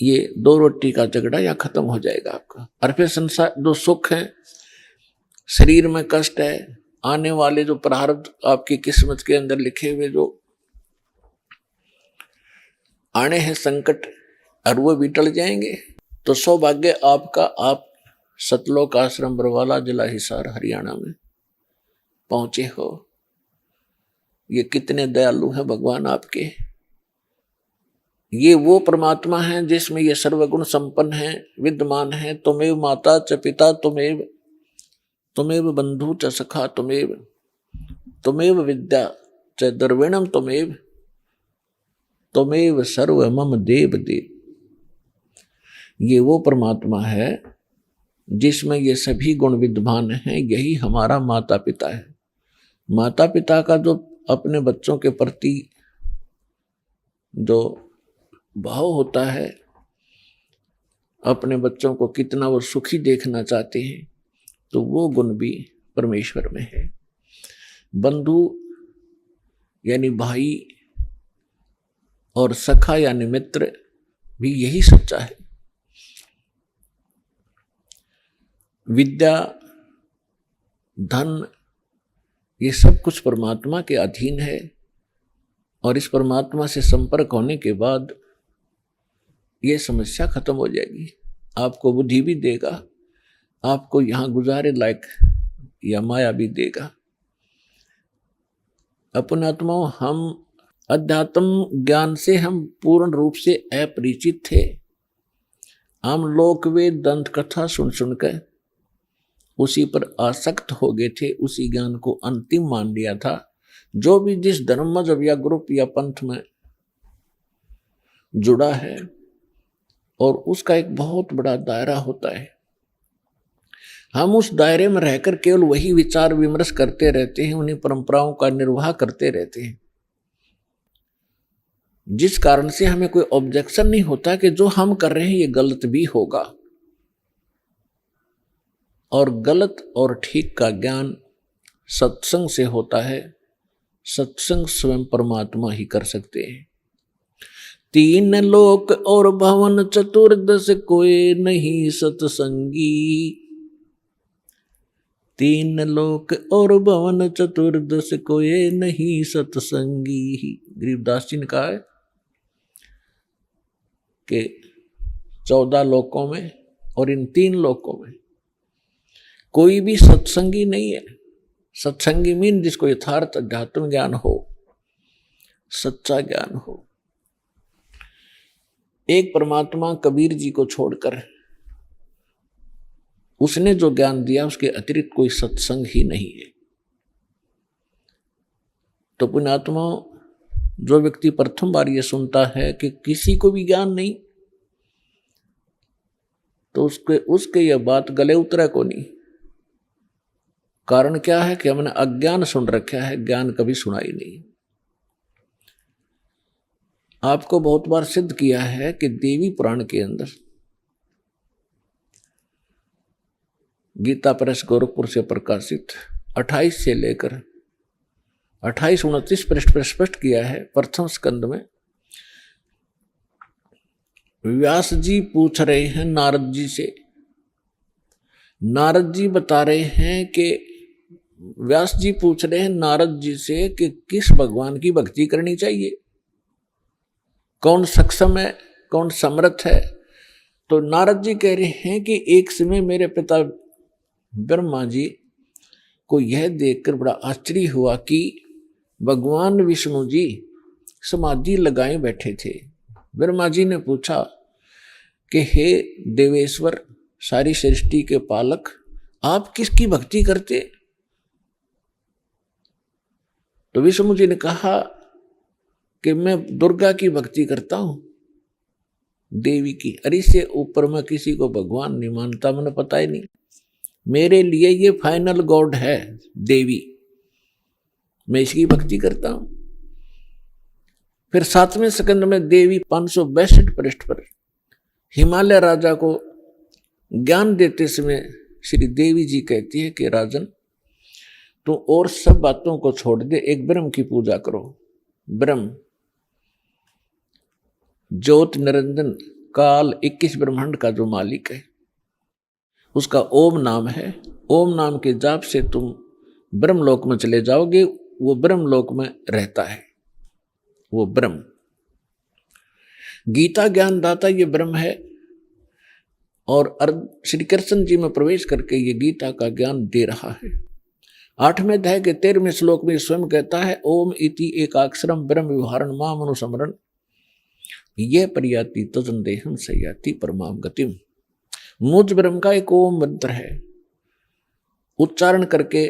ये 2 रोटी का झगड़ा या खत्म हो जाएगा आपका। और फिर संसार जो सुख है, शरीर में कष्ट है, आने वाले जो प्रारब्ध आपकी किस्मत के अंदर लिखे हुए जो आने हैं संकट, और वो भी टल जाएंगे। तो सौभाग्य आपका, आप सतलोक आश्रम बरवाला, जिला हिसार, हरियाणा में पहुंचे हो। ये कितने दयालु हैं भगवान आपके। ये वो परमात्मा है जिसमें ये सर्वगुण संपन्न है, विद्यमान है। तुमेव माता च पिता तुमेव बंधु च सखा तुमेव विद्या च द्रविणम तुमेव सर्व मम देव देव। ये वो परमात्मा है जिसमें ये सभी गुण विद्यमान हैं। यही हमारा माता पिता है। माता पिता का जो अपने बच्चों के प्रति जो भाव होता है, अपने बच्चों को कितना वो सुखी देखना चाहते हैं, तो वो गुण भी परमेश्वर में है। बंधु यानी भाई और सखा यानी मित्र भी यही सच्चा है। विद्या, धन, ये सब कुछ परमात्मा के अधीन है। और इस परमात्मा से संपर्क होने के बाद ये समस्या खत्म हो जाएगी। आपको बुद्धि भी देगा, आपको यहाँ गुजारे लायक या माया भी देगा। अपने आत्माओं, हम अध्यात्म ज्ञान से हम पूर्ण रूप से अपरिचित थे। हम लोक वेद दंत कथा सुन सुनकर उसी पर आसक्त हो गए थे, उसी ज्ञान को अंतिम मान लिया था। जो भी जिस धर्म मजहब या ग्रुप या पंथ में जुड़ा है, और उसका एक बहुत बड़ा दायरा होता है, हम उस दायरे में रहकर केवल वही विचार विमर्श करते रहते हैं, उन्हीं परंपराओं का निर्वाह करते रहते हैं, जिस कारण से हमें कोई ऑब्जेक्शन नहीं होता कि जो हम कर रहे हैं ये गलत भी होगा। और गलत और ठीक का ज्ञान सत्संग से होता है। सत्संग स्वयं परमात्मा ही कर सकते हैं। 3 लोक और भवन चतुर्दश कोई नहीं सत्संगी। 3 लोक और भवन चतुर्दश कोई नहीं सत्संगी। गरीबदास जी ने कहा है कि 14 लोकों में और इन 3 लोकों में कोई भी सत्संगी नहीं है। सत्संगी मीन जिसको यथार्थ अध्यात्म ज्ञान हो, सच्चा ज्ञान हो। एक परमात्मा कबीर जी को छोड़कर उसने जो ज्ञान दिया उसके अतिरिक्त कोई सत्संग ही नहीं है। तो पुण्यात्मा, जो व्यक्ति प्रथम बार ये सुनता है कि किसी को भी ज्ञान नहीं, तो उसके यह बात गले उतरा को नहीं। कारण क्या है कि हमने अज्ञान सुन रखा है, ज्ञान कभी सुना ही नहीं। आपको बहुत बार सिद्ध किया है कि देवी पुराण के अंदर गीता प्रेस गोरखपुर से प्रकाशित 28 से लेकर 28-29 पृष्ठ पर स्पष्ट किया है। प्रथम स्कंद में व्यास जी पूछ रहे हैं नारद जी से। नारद जी बता रहे हैं कि व्यास जी पूछ रहे हैं नारद जी से कि किस भगवान की भक्ति करनी चाहिए, कौन सक्षम है, कौन समर्थ है। तो नारद जी कह रहे हैं कि एक समय मेरे पिता ब्रह्मा जी को यह देखकर बड़ा आश्चर्य हुआ कि भगवान विष्णु जी समाधि लगाए बैठे थे। ब्रह्मा जी ने पूछा कि हे देवेश्वर, सारी सृष्टि के पालक, आप किसकी भक्ति करते? तो विष्णु जी ने कहा कि मैं दुर्गा की भक्ति करता हूं, देवी की। अरे इससे ऊपर मैं किसी को भगवान नहीं मानता, मैंने पता ही नहीं। मेरे लिए ये फाइनल गॉड है देवी, मैं इसकी भक्ति करता हूं। फिर 7वें स्कंद में देवी 562 पृष्ठ पर हिमालय राजा को ज्ञान देते समय श्री देवी जी कहती है कि राजन तो और सब बातों को छोड़ दे, एक ब्रह्म की पूजा करो। ब्रह्म ज्योत निरंजन काल 21 ब्रह्मांड का जो मालिक है, उसका ओम नाम है। ओम नाम के जाप से तुम ब्रह्मलोक में चले जाओगे। वो ब्रह्मलोक में रहता है, वो ब्रह्म। गीता ज्ञान दाता ये ब्रह्म है, और श्री कृष्ण जी में प्रवेश करके ये गीता का ज्ञान दे रहा है। 8वें अध्याय के 13वें श्लोक में स्वयं कहता है, ओम इति एकाक्षरम ब्रह्म विहारण माम अनुसमरण ये परियाति तजन देहम सयाति परमाम गतिम। मुझ ब्रह्म का एक ओम मंत्र है, उच्चारण करके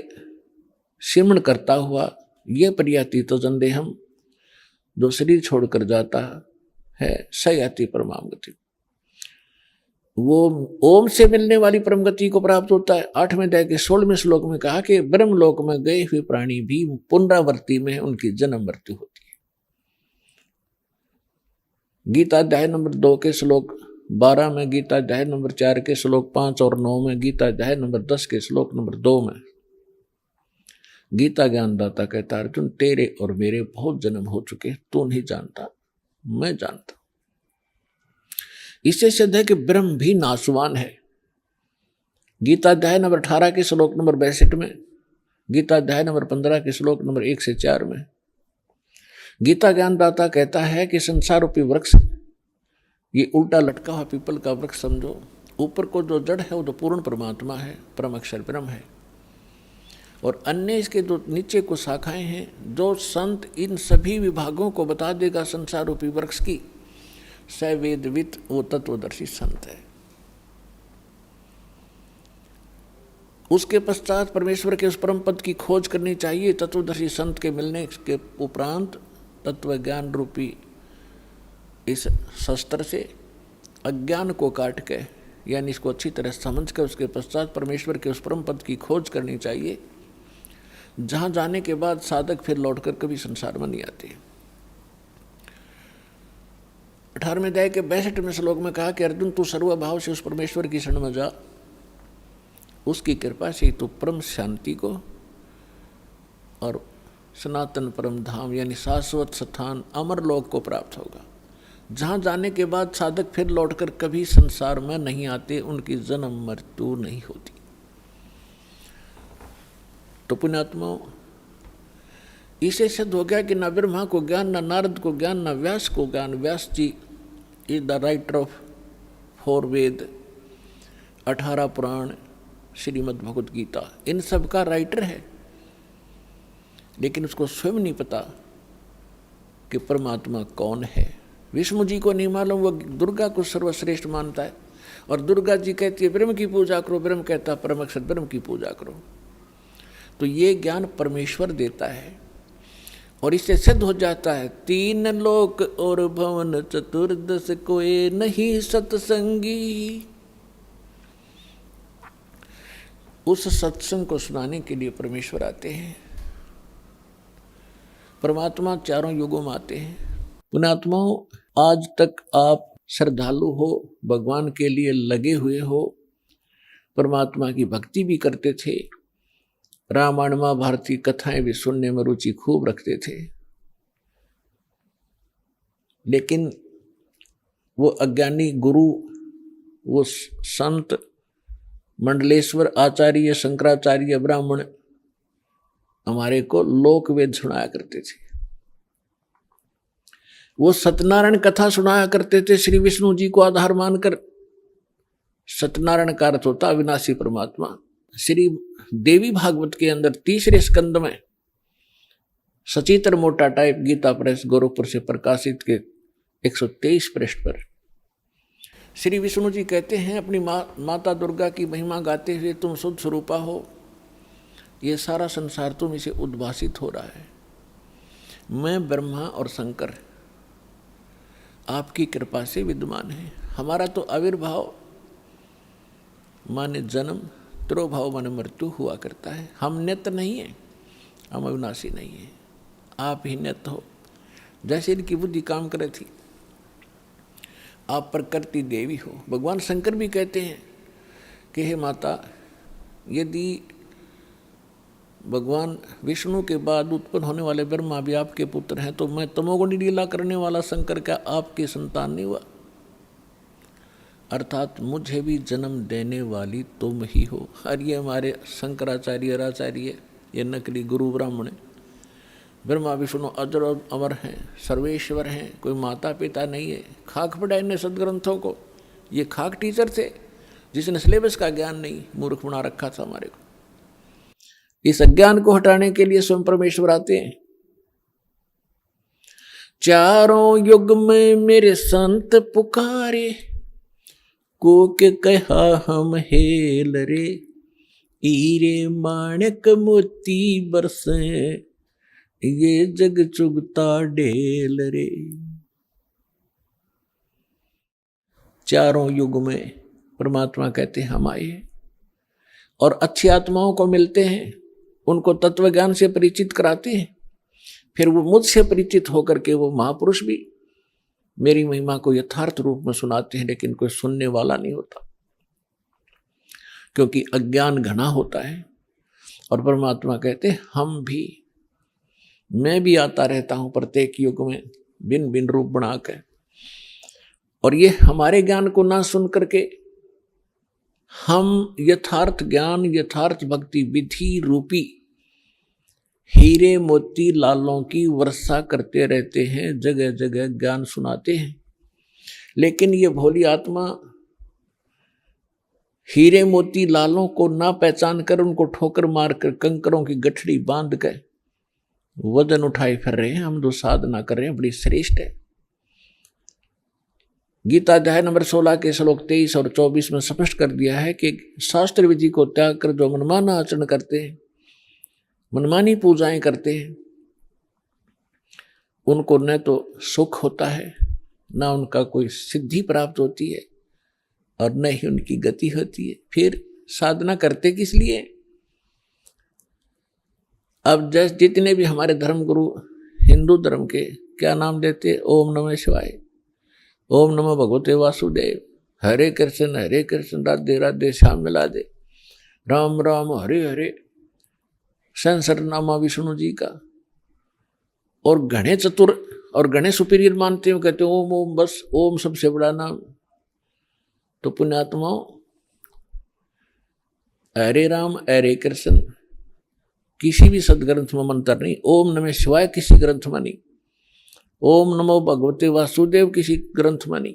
सिमरण करता हुआ ये परियाति तजन देहम, जो शरीर छोड़कर जाता है, सयाति परमाम गतिम, वो ओम से मिलने वाली परम गति को प्राप्त होता है। 8वें अध्याय के 16वें श्लोक में कहा कि ब्रह्मलोक में गए हुए प्राणी भी पुनरावृत्ति में उनकी जन्म मृत्यु होती है। गीता अध्याय नंबर 2 के श्लोक 12 में, गीता अध्याय नंबर 4 के श्लोक 5 और 9 में, गीता अध्याय नंबर 10 के श्लोक नंबर 2 में गीता ज्ञानदाता कहता है, अर्जुन तेरे और मेरे बहुत जन्म हो चुके, तू नहीं जानता, मैं जानता। इससे सिद्ध है कि ब्रह्म भी नाशवान है। गीता अध्याय नंबर 18 के श्लोक नंबर 62 में, गीता अध्याय नंबर 15 के श्लोक नंबर 1 से 4 में गीता ज्ञानदाता कहता है कि संसार रूपी वृक्ष ये उल्टा लटका हुआ पीपल का वृक्ष समझो। ऊपर को जो जड़ है वो तो पूर्ण परमात्मा है, परम अक्षर ब्रह्म है, और अन्य इसके जो नीचे को शाखाएं हैं, जो संत इन सभी विभागों को बता देगा संसार रूपी वृक्ष की, स वेदवित, वो तत्वदर्शी संत है। उसके पश्चात परमेश्वर के उस परम पद की खोज करनी चाहिए। तत्वदर्शी संत के मिलने के उपरांत तत्व ज्ञान रूपी इस शस्त्र से अज्ञान को काट के, यानी इसको अच्छी तरह समझ कर उसके पश्चात परमेश्वर के उस परम पद की खोज करनी चाहिए, जहाँ जाने के बाद साधक फिर लौटकर कभी संसार में नहीं आते। 18वें अध्याय के 62वें श्लोक में कहा कि अर्जुन तू सर्वभाव से उस परमेश्वर की शरण में जा, उसकी कृपा से तू परम शांति को और सनातन परम धाम यानी शाश्वत स्थान अमर लोक को प्राप्त होगा, जहाँ जाने के बाद साधक फिर लौटकर कभी संसार में नहीं आते, उनकी जन्म मृत्यु नहीं होती। तो पुण्यात्माओं, इसे सिद्ध हो गया कि न ब्रह्मा को ज्ञान, न नारद को ज्ञान, न व्यास को ज्ञान। व्यास जी इज द राइटर ऑफ 4 वेद, 18 पुराण, श्रीमद् भगवत गीता, इन सब का राइटर है, लेकिन उसको स्वयं नहीं पता कि परमात्मा कौन है। विष्णु जी को नहीं मालूम, वो दुर्गा को सर्वश्रेष्ठ मानता है, और दुर्गा जी कहती है ब्रह्म की पूजा करो, ब्रह्म कहता है परम अक्षर ब्रह्म की पूजा करो। तो ये ज्ञान परमेश्वर देता है, और इससे सिद्ध हो जाता है 3 लोक और भवन चतुर्दश कोई नहीं सत्संगी। उस सत्संग को सुनाने के लिए परमेश्वर आते हैं। परमात्मा चारों युगों में आते हैं। पुण्यात्माओं, आज तक आप श्रद्धालु हो, भगवान के लिए लगे हुए हो, परमात्मा की भक्ति भी करते थे, रामायण महाभारत की कथाएं भी सुनने में रुचि खूब रखते थे, लेकिन वो अज्ञानी गुरु, वो संत मंडलेश्वर आचार्य, शंकराचार्य, ब्राह्मण हमारे को लोक वेद सुनाया करते थे। वो सत्यनारायण कथा सुनाया करते थे श्री विष्णु जी को आधार मानकर। सत्यनारायण का अर्थ होता अविनाशी परमात्मा। श्री देवी भागवत के अंदर 3रे स्कंद में सचित्र मोटा टाइप गीता प्रेस गोरखपुर से प्रकाशित के 123 पृष्ठ पर श्री विष्णु जी कहते हैं अपनी माता दुर्गा की महिमा गाते हुए, तुम शुद्ध स्वरूपा हो, ये सारा संसार तुम इसे उद्भासित हो रहा है। मैं ब्रह्मा और शंकर आपकी कृपा से विद्यमान है। हमारा तो आविर्भाव माने जन्म, तिरोभाव माने मृत्यु हुआ करता है। हम नित्य नहीं है, हम अविनाशी नहीं है, आप ही नित्य हो। जैसे इनकी बुद्धि काम करे थी, आप प्रकृति देवी हो। भगवान शंकर भी कहते हैं कि हे माता, यदि भगवान विष्णु के बाद उत्पन्न होने वाले ब्रह्मा भी आपके पुत्र हैं, तो मैं तमोगुणी लीला करने वाला शंकर क्या आपकी संतान नहीं हुआ? अर्थात मुझे भी जन्म देने वाली तुम ही हो। और ये हमारे शंकराचार्य आचार्य, ये नकली गुरु ब्राह्मण हैं। ब्रह्मा विष्णु अजर और अमर हैं, सर्वेश्वर हैं, कोई माता पिता नहीं है। खाक पढ़ा इन्हें सदग्रंथों को। ये खाक टीचर थे जिसने सिलेबस का ज्ञान नहीं, मूर्ख बना रखा था हमारे को। इस अज्ञान को हटाने के लिए स्वयं परमेश्वर आते हैं। चारों युग में मेरे संत पुकारे, को के कहा हम हेल रे, हीरे माणक मोती बरसे, ये जग चुगता ढेल रे। चारों युग में परमात्मा कहते हैं हम आए और अच्छी आत्माओं को मिलते हैं, उनको तत्व ज्ञान से परिचित कराते हैं। फिर वो मुझसे परिचित होकर के वो महापुरुष भी मेरी महिमा को यथार्थ रूप में सुनाते हैं, लेकिन कोई सुनने वाला नहीं होता, क्योंकि अज्ञान घना होता है। और परमात्मा कहते हैं हम भी, मैं भी आता रहता हूं प्रत्येक युग में भिन्न भिन्न रूप बनाकर, और ये हमारे ज्ञान को ना सुन करके हम यथार्थ ज्ञान, यथार्थ भक्ति विधि रूपी हीरे मोती लालों की वर्षा करते रहते हैं, जगह जगह ज्ञान सुनाते हैं। लेकिन ये भोली आत्मा हीरे मोती लालों को ना पहचान कर उनको ठोकर मारकर कंकरों की गठड़ी बांध कर वजन उठाए फिर रहे हैं। हम जो साधना कर रहे हैं बड़ी श्रेष्ठ है। गीता अध्याय नंबर 16 के श्लोक 23 और 24 में स्पष्ट कर दिया है कि शास्त्र विधि को त्याग कर जो मनमाना आचरण करते हैं, मनमानी पूजाएं करते हैं, उनको न तो सुख होता है, न उनका कोई सिद्धि प्राप्त होती है, और न ही उनकी गति होती है। फिर साधना करते किस लिए? अब जैसे जितने भी हमारे धर्म गुरु हिंदू धर्म के क्या नाम देते, ओम नमः शिवाय, ओम नमो भगवते वासुदेव, हरे कृष्ण राधे राधे श्याम मिला दे, राम राम हरे हरे, संसर नामा विष्णु जी का, और गणे चतुर और गणे सुपीरियर मानते हो, कहते ओम ओम, बस ओम सबसे बड़ा नाम। तो पुण्यात्माओं, हरे राम हरे कृष्ण किसी भी सदग्रंथ में मंत्र नहीं, ओम नमः शिवाय किसी ग्रंथ में नहीं, ओम नमो भगवते वासुदेव किसी ग्रंथ में नहीं।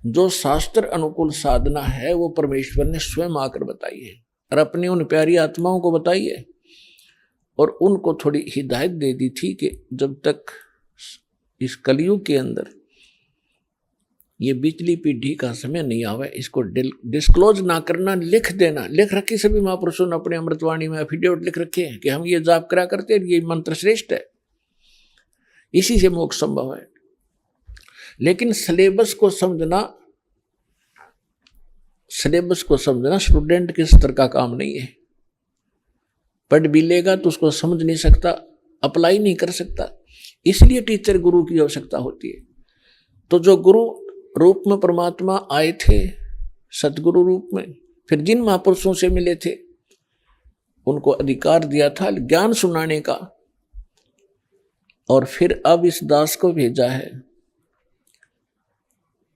जो शास्त्र अनुकूल साधना है वो परमेश्वर ने स्वयं आकर बताई है और अपनी उन प्यारी आत्माओं को बताई है, और उनको थोड़ी हिदायत दे दी थी कि जब तक इस कलयुग के अंदर ये बिजली पीढ़ी का समय नहीं आवे, इसको डिस्क्लोज ना करना, लिख देना। लिख रखी सभी महापुरुषों ने अपने अमृतवाणी में एफिडेविट लिख रखे हैं कि हम ये जाप करा करते हैं, ये मंत्र श्रेष्ठ है, इसी से मोक्ष संभव है। लेकिन सिलेबस को समझना स्टूडेंट के स्तर का काम नहीं है। पढ़ भी लेगा तो उसको समझ नहीं सकता, अप्लाई नहीं कर सकता, इसलिए टीचर गुरु की आवश्यकता होती है। तो जो गुरु रूप में परमात्मा आए थे, सतगुरु रूप में, फिर जिन महापुरुषों से मिले थे उनको अधिकार दिया था ज्ञान सुनाने का, और फिर अब इस दास को भेजा है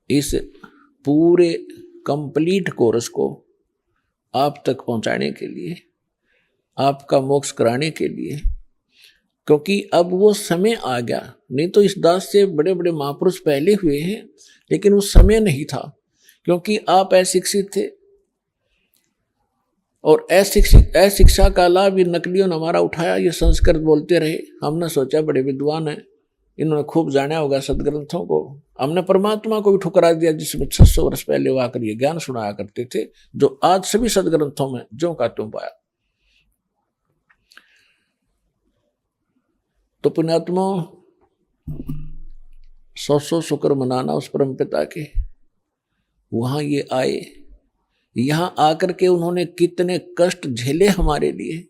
इस पूरे कंप्लीट कोर्स को आप तक पहुंचाने के लिए, आपका मोक्ष कराने के लिए, क्योंकि अब वो समय आ गया। नहीं तो इस दास से बड़े बड़े महापुरुष पहले हुए हैं, लेकिन उस समय नहीं था, क्योंकि आप अशिक्षित थे, और अशिक्षा का लाभ ये नकलियों ने हमारा उठाया। ये संस्कृत बोलते रहे, हमने सोचा बड़े विद्वान हैं, इन्होंने खूब जाना होगा सदग्रंथों को। हमने परमात्मा को भी ठुकरा दिया जिसमें 600 वर्ष पहले वो आकर ये ज्ञान सुनाया करते थे, जो आज सभी सदग्रंथों में ज्यों का त्यों पाया। तो पुण्यात्मा, 100 शुक्र मनाना उस परम पिता के। वहां ये आए, यहां आकर के उन्होंने कितने कष्ट झेले हमारे लिए।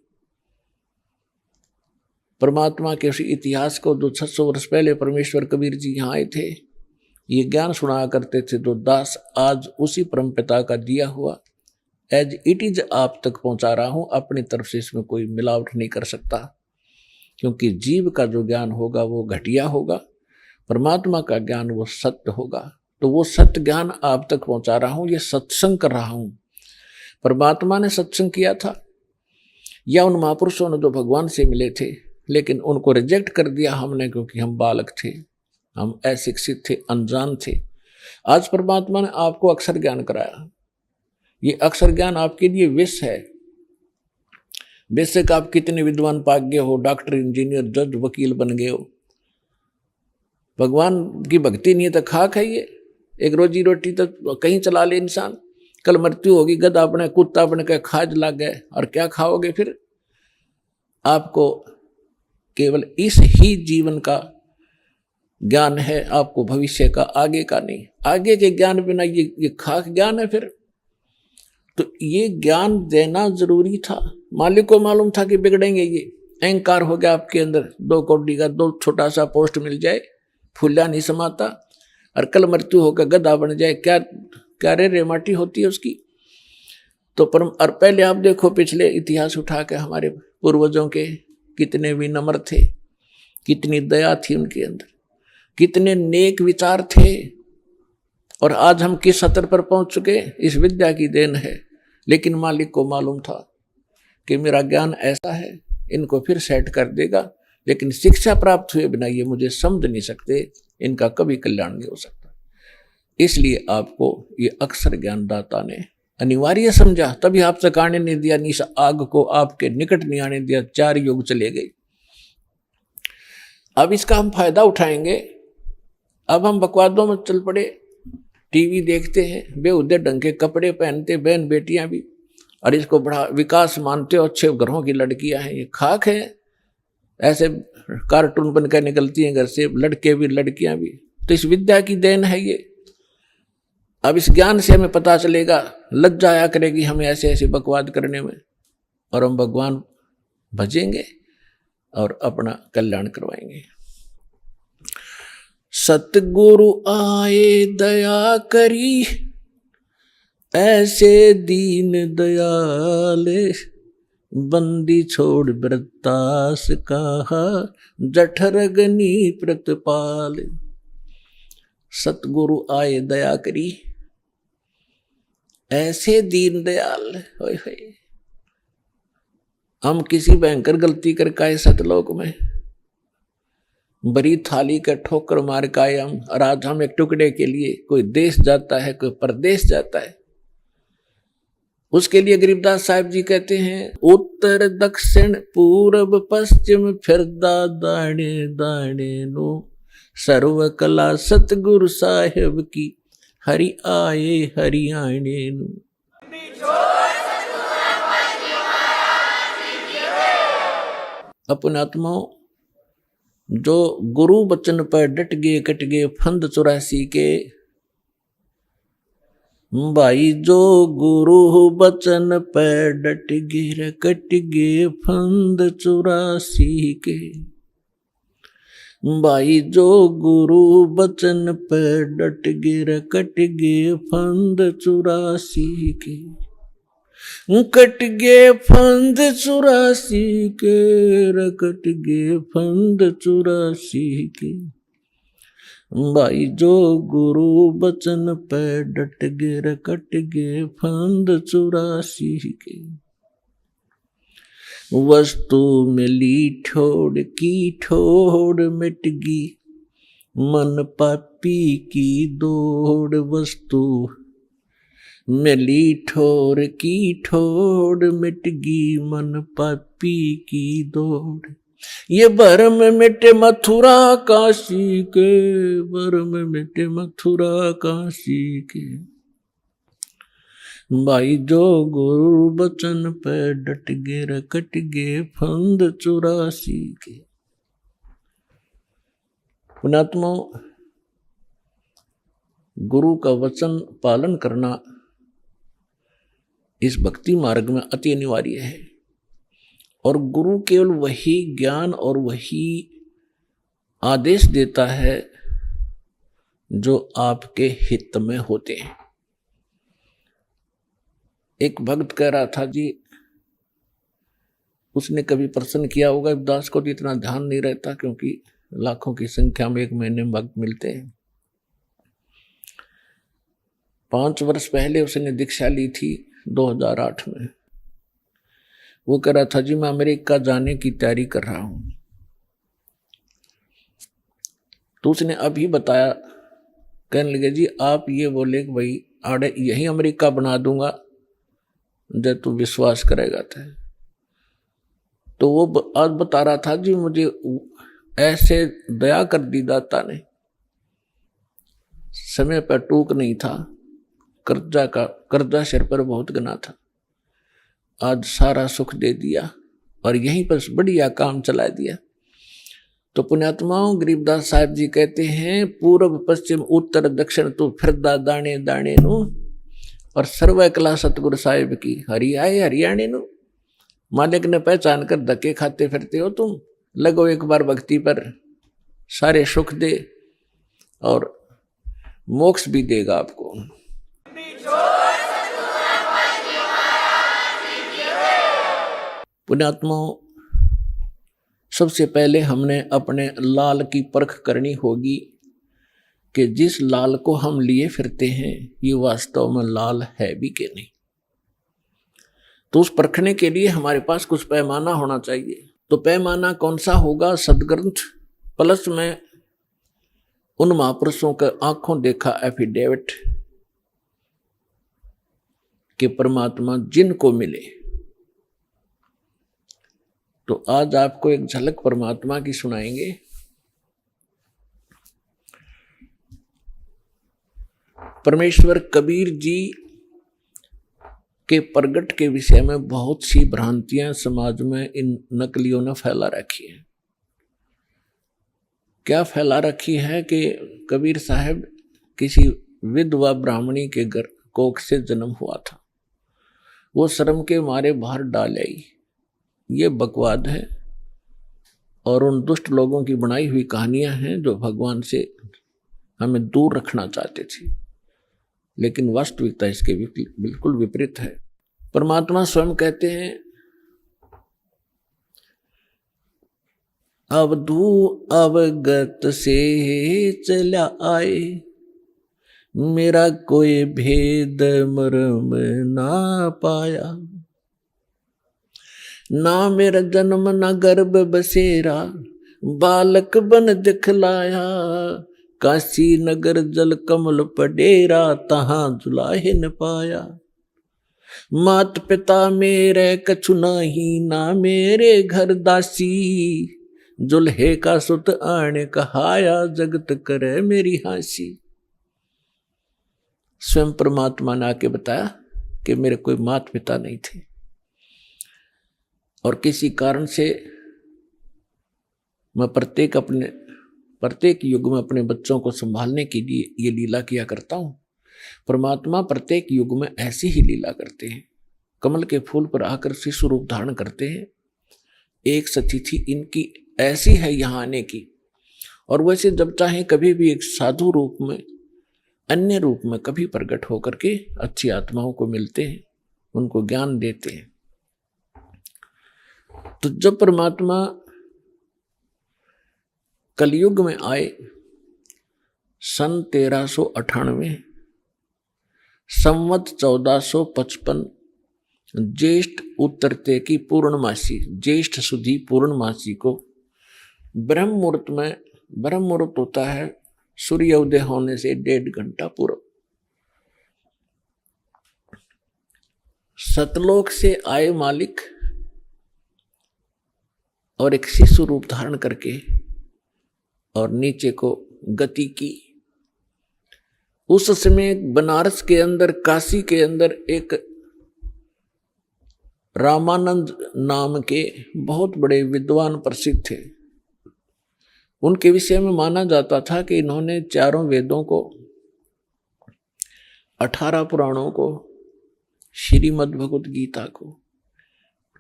परमात्मा के उसी इतिहास को जो 600 वर्ष पहले परमेश्वर कबीर जी यहाँ आए थे, ये ज्ञान सुनाया करते थे, तो दास आज उसी परमपिता का दिया हुआ एज इट इज आप तक पहुंचा रहा हूं। अपनी तरफ से इसमें कोई मिलावट नहीं कर सकता, क्योंकि जीव का जो ज्ञान होगा वो घटिया होगा, परमात्मा का ज्ञान वो सत्य होगा। तो वो सत्य ज्ञान आप तक पहुंचा रहा हूं, ये सत्संग कर रहा हूं। परमात्मा ने सत्संग किया था या उन महापुरुषों ने जो भगवान से मिले थे, लेकिन उनको रिजेक्ट कर दिया हमने, क्योंकि हम बालक थे, हम अशिक्षित थे, अनजान थे। आज परमात्मा ने आपको अक्षर ज्ञान कराया। ये अक्षर ज्ञान आपके लिए विष है। बेशक आप कितने विद्वान पाक गए हो, डॉक्टर, इंजीनियर, जज, वकील बन गए हो, भगवान की भक्ति नहीं है तो खाक है ये। एक रोजी रोटी तो कहीं चला ले इंसान, कल मृत्यु होगी, गधा अपने कुत्ता अपने के खाज लग गए, और क्या खाओगे फिर? आपको केवल इस ही जीवन का ज्ञान है, आपको भविष्य का, आगे का नहीं। आगे के ज्ञान बिना ये खाक ज्ञान है फिर। तो ये ज्ञान देना जरूरी था। मालिक को मालूम था कि बिगड़ेंगे ये, अहंकार हो गया आपके अंदर, 2 कौड़ी का 2 छोटा सा पोस्ट मिल जाए, फूला नहीं समाता, और कल मृत्यु होकर गधा बन जाए, क्या क्या रे माटी होती है उसकी। तो और पहले आप देखो पिछले इतिहास उठा के, हमारे पूर्वजों के कितने विनम्र थे, कितनी दया थी उनके अंदर, कितने नेक विचार थे, और आज हम किस स्तर पर पहुंच चुके, इस विद्या की देन है। लेकिन मालिक को मालूम था कि मेरा ज्ञान ऐसा है, इनको फिर सेट कर देगा, लेकिन शिक्षा प्राप्त हुए बिना ये मुझे समझ नहीं सकते, इनका कभी कल्याण नहीं हो सकता। इसलिए आपको ये अक्षर ज्ञानदाता ने अनिवार्य समझा, तभी आप तक आने नहीं दिया, निश आग को आपके निकट नहीं आने दिया, 4 युग चले गए। अब इसका हम फायदा उठाएंगे। अब हम बकवादों में चल पड़े, टीवी देखते हैं, बेहुदे ढंग के कपड़े पहनते, बहन बेटियां भी, और इसको बड़ा विकास मानते हो, अच्छे घरों की लड़कियां हैं, ये खाक है। ऐसे कार्टून बनकर निकलती हैं घर से, लड़के भी लड़कियां भी। तो इस विद्या की देन है ये। अब इस ज्ञान से हमें पता चलेगा, लज्जा आया करेगी हमें ऐसे ऐसे बकवाद करने में, और हम भगवान भजेंगे और अपना कल्याण करवाएंगे। सतगुरु आए दया करी, ऐसे दीन दयाल, बंदी छोड़ व्रतास कहा, जठरगनी प्रतिपाल। सतगुरु आए दया करी, ऐसे दीन दयाल। होय होय, हम किसी भयंकर गलती करके आए सतलोक में, बड़ी थाली का ठोकर मार के आए हम, और आज हम एक टुकड़े के लिए कोई देश जाता है, कोई परदेश जाता है, उसके लिए गरीबदास साहिब जी कहते हैं, उत्तर दक्षिण पूर्व पश्चिम फिरदा दाणे दाणे नो, सर्व कला सतगुरु साहिब की, हरि आए हरियाणे नु। अपने आत्माओं, जो गुरु बचन पर डट गए कट गए फंद 84 के, भाई जो गुरु बचन पर डट गए कट गए फंद 84 के, भाई जो गुरु बचन पर डट गए कट गए फंद 84 के, कट गए फंद 84 के, कट गए फंद 84 के, भाई जो गुरु बचन पे डट गए कट गए फंद 84 के। वस्तु मिली ठोड़ की ठोड़ मिट गई, मन पापी की दौड़। वस्तु मिली ठोर की ठोड़ मिट गई, मन पापी की दौड़। ये भरम मिटे मथुरा काशी के, भरम मिटे मथुरा काशी के, भाई जो गुरु बचन पे डट गए कट गए फंद 84 के। पुण्यात्मा, गुरु का वचन पालन करना इस भक्ति मार्ग में अति अनिवार्य है। और गुरु केवल वही ज्ञान और वही आदेश देता है जो आपके हित में होते हैं। एक भक्त कह रहा था जी, उसने कभी प्रश्न किया होगा, दास को तो इतना ध्यान नहीं रहता क्योंकि लाखों की संख्या में एक महीने में भक्त मिलते हैं। 5 वर्ष पहले उसने दीक्षा ली थी 2008 में। वो कह रहा था जी मैं अमेरिका जाने की तैयारी कर रहा हूं। तो उसने अभी बताया, कहने लगे जी आप ये बोले कि भाई आड़े यही अमेरिका बना दूंगा जब तू विश्वास करेगा तो वो आज बता रहा था जी मुझे ऐसे दया कर दी दाता ने, समय पर टूक नहीं था, कर्जा सिर पर बहुत गना था, आज सारा सुख दे दिया और यहीं पर बढ़िया काम चला दिया। तो पुण्यात्माओं, गरीबदास साहब जी कहते हैं पूर्व पश्चिम उत्तर दक्षिण तू फिरदा दाने दाने नु, और सर्व कला सतगुरु साहिब की हरि आए हरियाणे नु। मालिक ने पहचान कर धक्के खाते फिरते हो तुम, लगो एक बार भक्ति पर, सारे सुख दे और मोक्ष भी देगा आपको। पुण्यात्माओं, सबसे पहले हमने अपने लाल की परख करनी होगी कि जिस लाल को हम लिए फिरते हैं ये वास्तव में लाल है भी कि नहीं। तो उस परखने के लिए हमारे पास कुछ पैमाना होना चाहिए। तो पैमाना कौन सा होगा? सदग्रंथ प्लस में उन महापुरुषों का आंखों देखा एफिडेविट कि परमात्मा जिनको मिले। तो आज आपको एक झलक परमात्मा की सुनाएंगे। परमेश्वर कबीर जी के प्रगट के विषय में बहुत सी भ्रांतियां समाज में इन नकलियों ने फैला रखी है। क्या फैला रखी है कि कबीर साहब किसी विधवा ब्राह्मणी के घर कोख से जन्म हुआ था, वो शर्म के मारे बाहर डाल आई। ये बकवाद है और उन दुष्ट लोगों की बनाई हुई कहानियां हैं जो भगवान से हमें दूर रखना चाहते थे, लेकिन वास्तविकता इसके बिल्कुल विपरीत है। परमात्मा स्वयं कहते हैं अवधू अवगत से चला आए, मेरा कोई भेद मर्म ना पाया, ना मेरा जन्म ना गर्भ बसेरा, बालक बन दिखलाया, काशी नगर जल कमल पडेरा, तहां जुलाहे न पाया, मात पिता मेरे कछु नाही, ना मेरे घर दासी, जुल्हे का सुत आने कहाया, जगत करे मेरी हासी। स्वयं परमात्मा ने आके बताया कि मेरे कोई मात पिता नहीं थे और किसी कारण से मैं प्रत्येक युग में अपने बच्चों को संभालने के लिए ये लीला किया करता हूं। परमात्मा प्रत्येक युग में ऐसी ही लीला करते हैं, कमल के फूल पर आकर शिशु रूप धारण करते हैं। एक सतिथि इनकी ऐसी है यहाँ आने की, और वैसे जब चाहे कभी भी एक साधु रूप में, अन्य रूप में कभी प्रकट होकर के अच्छी आत्माओं को मिलते हैं, उनको ज्ञान देते हैं। तो जब परमात्मा कलयुग में आए सन 1398 संवत 1455 ज्येष्ठ उत्तरते की पूर्णमासी, ज्येष्ठ सुधी पूर्णमासी को ब्रह्म मुहूर्त में, ब्रह्म मुहूर्त होता है सूर्य उदय होने से 1.5 घंटा पूर्व, सतलोक से आए मालिक और एक शिशु रूप धारण करके और नीचे को गति की। उस समय बनारस के अंदर, काशी के अंदर एक रामानंद नाम के बहुत बड़े विद्वान प्रसिद्ध थे। उनके विषय में माना जाता था कि इन्होंने 4 वेदों को, 18 पुराणों को, श्रीमद् भगवत गीता को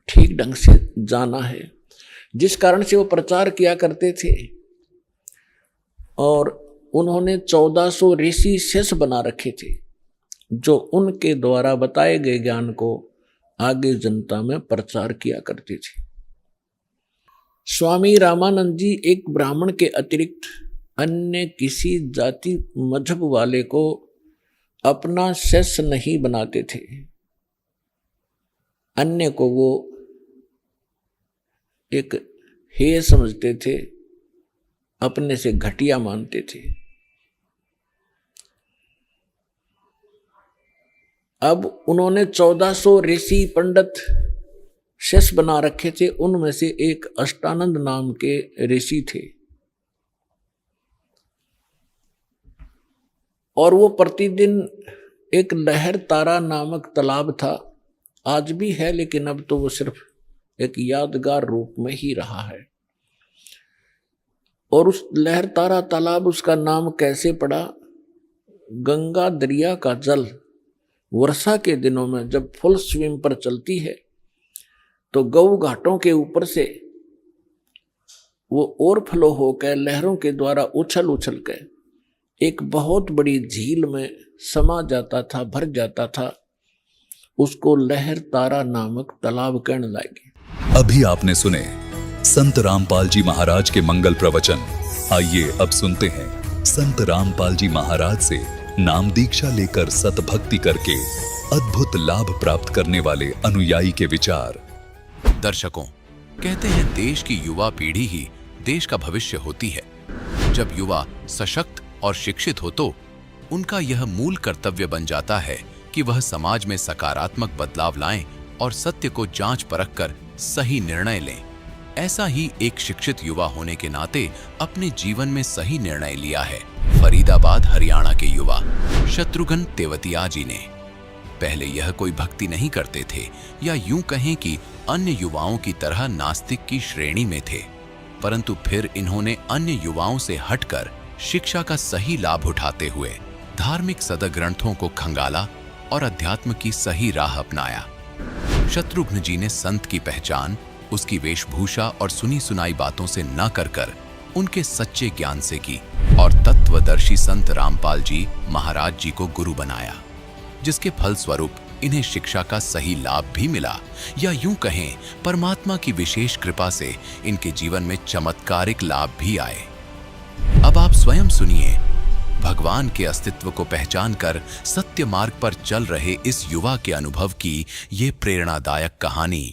ठीक ढंग से जाना है, जिस कारण से वो प्रचार किया करते थे। और उन्होंने 1400 ऋषि शिष्य बना रखे थे, जो उनके द्वारा बताए गए ज्ञान को आगे जनता में प्रचार किया करते थे। स्वामी रामानंद जी एक ब्राह्मण के अतिरिक्त अन्य किसी जाति मजहब वाले को अपना शिष्य नहीं बनाते थे। अन्य को वो एक हेय समझते थे, अपने से घटिया मानते थे। अब उन्होंने 1400 ऋषि पंडित शिष्य बना रखे थे। उनमें से एक अष्टानंद नाम के ऋषि थे, और वो प्रतिदिन एक लहर तारा नामक तालाब था, आज भी है, लेकिन अब तो वो सिर्फ एक यादगार रूप में ही रहा है। और उस लहर तारा तालाब, उसका नाम कैसे पड़ा? गंगा दरिया का जल वर्षा के दिनों में जब फुल स्विंग पर चलती है तो गौ घाटों के ऊपर से वो ओवरफ्लो होकर लहरों के द्वारा उछल उछल कर एक बहुत बड़ी झील में समा जाता था, भर जाता था। उसको लहर तारा नामक तालाब कहने लगे। अभी आपने सुने संत रामपाल जी महाराज के मंगल प्रवचन। आइए अब सुनते हैं संत रामपाल जी महाराज से नाम दीक्षा लेकर सतभक्ति करके अद्भुत लाभ प्राप्त करने वाले अनुयायी के विचार। दर्शकों, कहते हैं देश की युवा पीढ़ी ही देश का भविष्य होती है। जब युवा सशक्त और शिक्षित हो तो उनका यह मूल कर्तव्य बन जाता है कि वह समाज में सकारात्मक बदलाव लाएं और सत्य को जांच परख कर सही निर्णय लें। ऐसा ही एक शिक्षित युवा होने के नाते अपने जीवन में सही निर्णय लिया है फरीदाबाद हरियाणा के युवा शत्रुघ्न तेवतिया जी ने। पहले यह कोई भक्ति नहीं करते थे, या यूं कहें कि अन्य युवाओं की तरह नास्तिक की श्रेणी में थे, परंतु फिर इन्होंने अन्य युवाओं से हटकर शिक्षा का सही लाभ उठाते हुए धार्मिक सदग्रंथों को खंगाला और अध्यात्म की सही राह अपनाया। शत्रुघ्न जी ने संत की पहचान उसकी वेशभूषा और सुनी सुनाई बातों से न कर उनके सच्चे ज्ञान से की, और तत्वदर्शी संत रामपाल जी महाराज जी को गुरु बनाया, जिसके फलस्वरूप इन्हें शिक्षा का सही लाभ भी मिला, या यूं कहें परमात्मा की विशेष कृपा से इनके जीवन में चमत्कारिक लाभ भी आए। अब आप स्वयं सुनिए भगवान के अस्तित्व को पहचान कर सत्य मार्ग पर चल रहे इस युवा के अनुभव की ये प्रेरणादायक कहानी।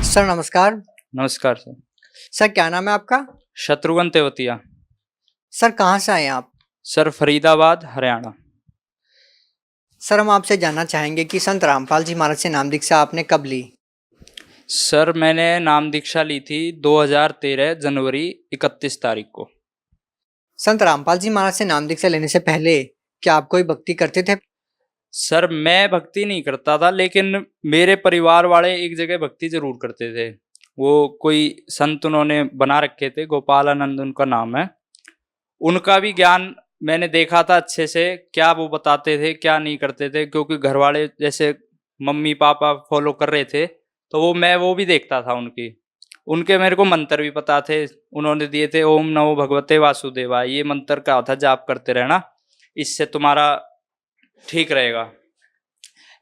सर नमस्कार। नमस्कार सर। सर क्या नाम है आपका? शत्रुघ्न तेवतिया। सर कहाँ से आए हैं आप? सर फरीदाबाद हरियाणा। सर हम आपसे जानना चाहेंगे कि संत रामपाल जी महाराज से नाम दीक्षा आपने कब ली? सर मैंने नाम दीक्षा ली थी 2013 जनवरी 31 तारीख को। संत रामपाल जी महाराज से नाम दीक्षा लेने से पहले क्या आप कोई भक्ति करते थे? सर मैं भक्ति नहीं करता था, लेकिन मेरे परिवार वाले एक जगह भक्ति जरूर करते थे। वो कोई संत उन्होंने बना रखे थे, गोपालानंद उनका नाम है। उनका भी ज्ञान मैंने देखा था अच्छे से, क्या वो बताते थे क्या नहीं करते थे, क्योंकि घर वाले जैसे मम्मी पापा फॉलो कर रहे थे तो वो भी देखता था उनके मेरे को मंत्र भी पता थे, उन्होंने दिए थे। ओम नमो भगवते वासुदेवाय, ये मंत्र का था, जाप करते रहना, इससे तुम्हारा ठीक रहेगा।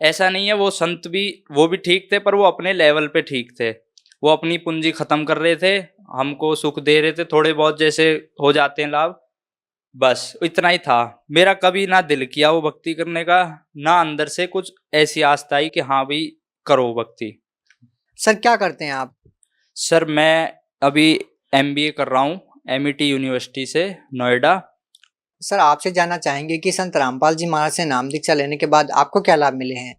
ऐसा नहीं है, वो संत भी वो भी ठीक थे, पर वो अपने लेवल पे ठीक थे। वो अपनी पूंजी खत्म कर रहे थे, हमको सुख दे रहे थे, थोड़े बहुत जैसे हो जाते हैं लाभ, बस इतना ही था। मेरा कभी ना दिल किया वो भक्ति करने का, ना अंदर से कुछ ऐसी आस्था आई कि हाँ भाई करो भक्ति। सर क्या करते हैं आप? सर मैं अभी MBA कर रहा हूँ MET यूनिवर्सिटी से नोएडा। सर आपसे जानना चाहेंगे कि संत रामपाल जी महाराज से नाम दीक्षा लेने के बाद आपको क्या लाभ मिले हैं?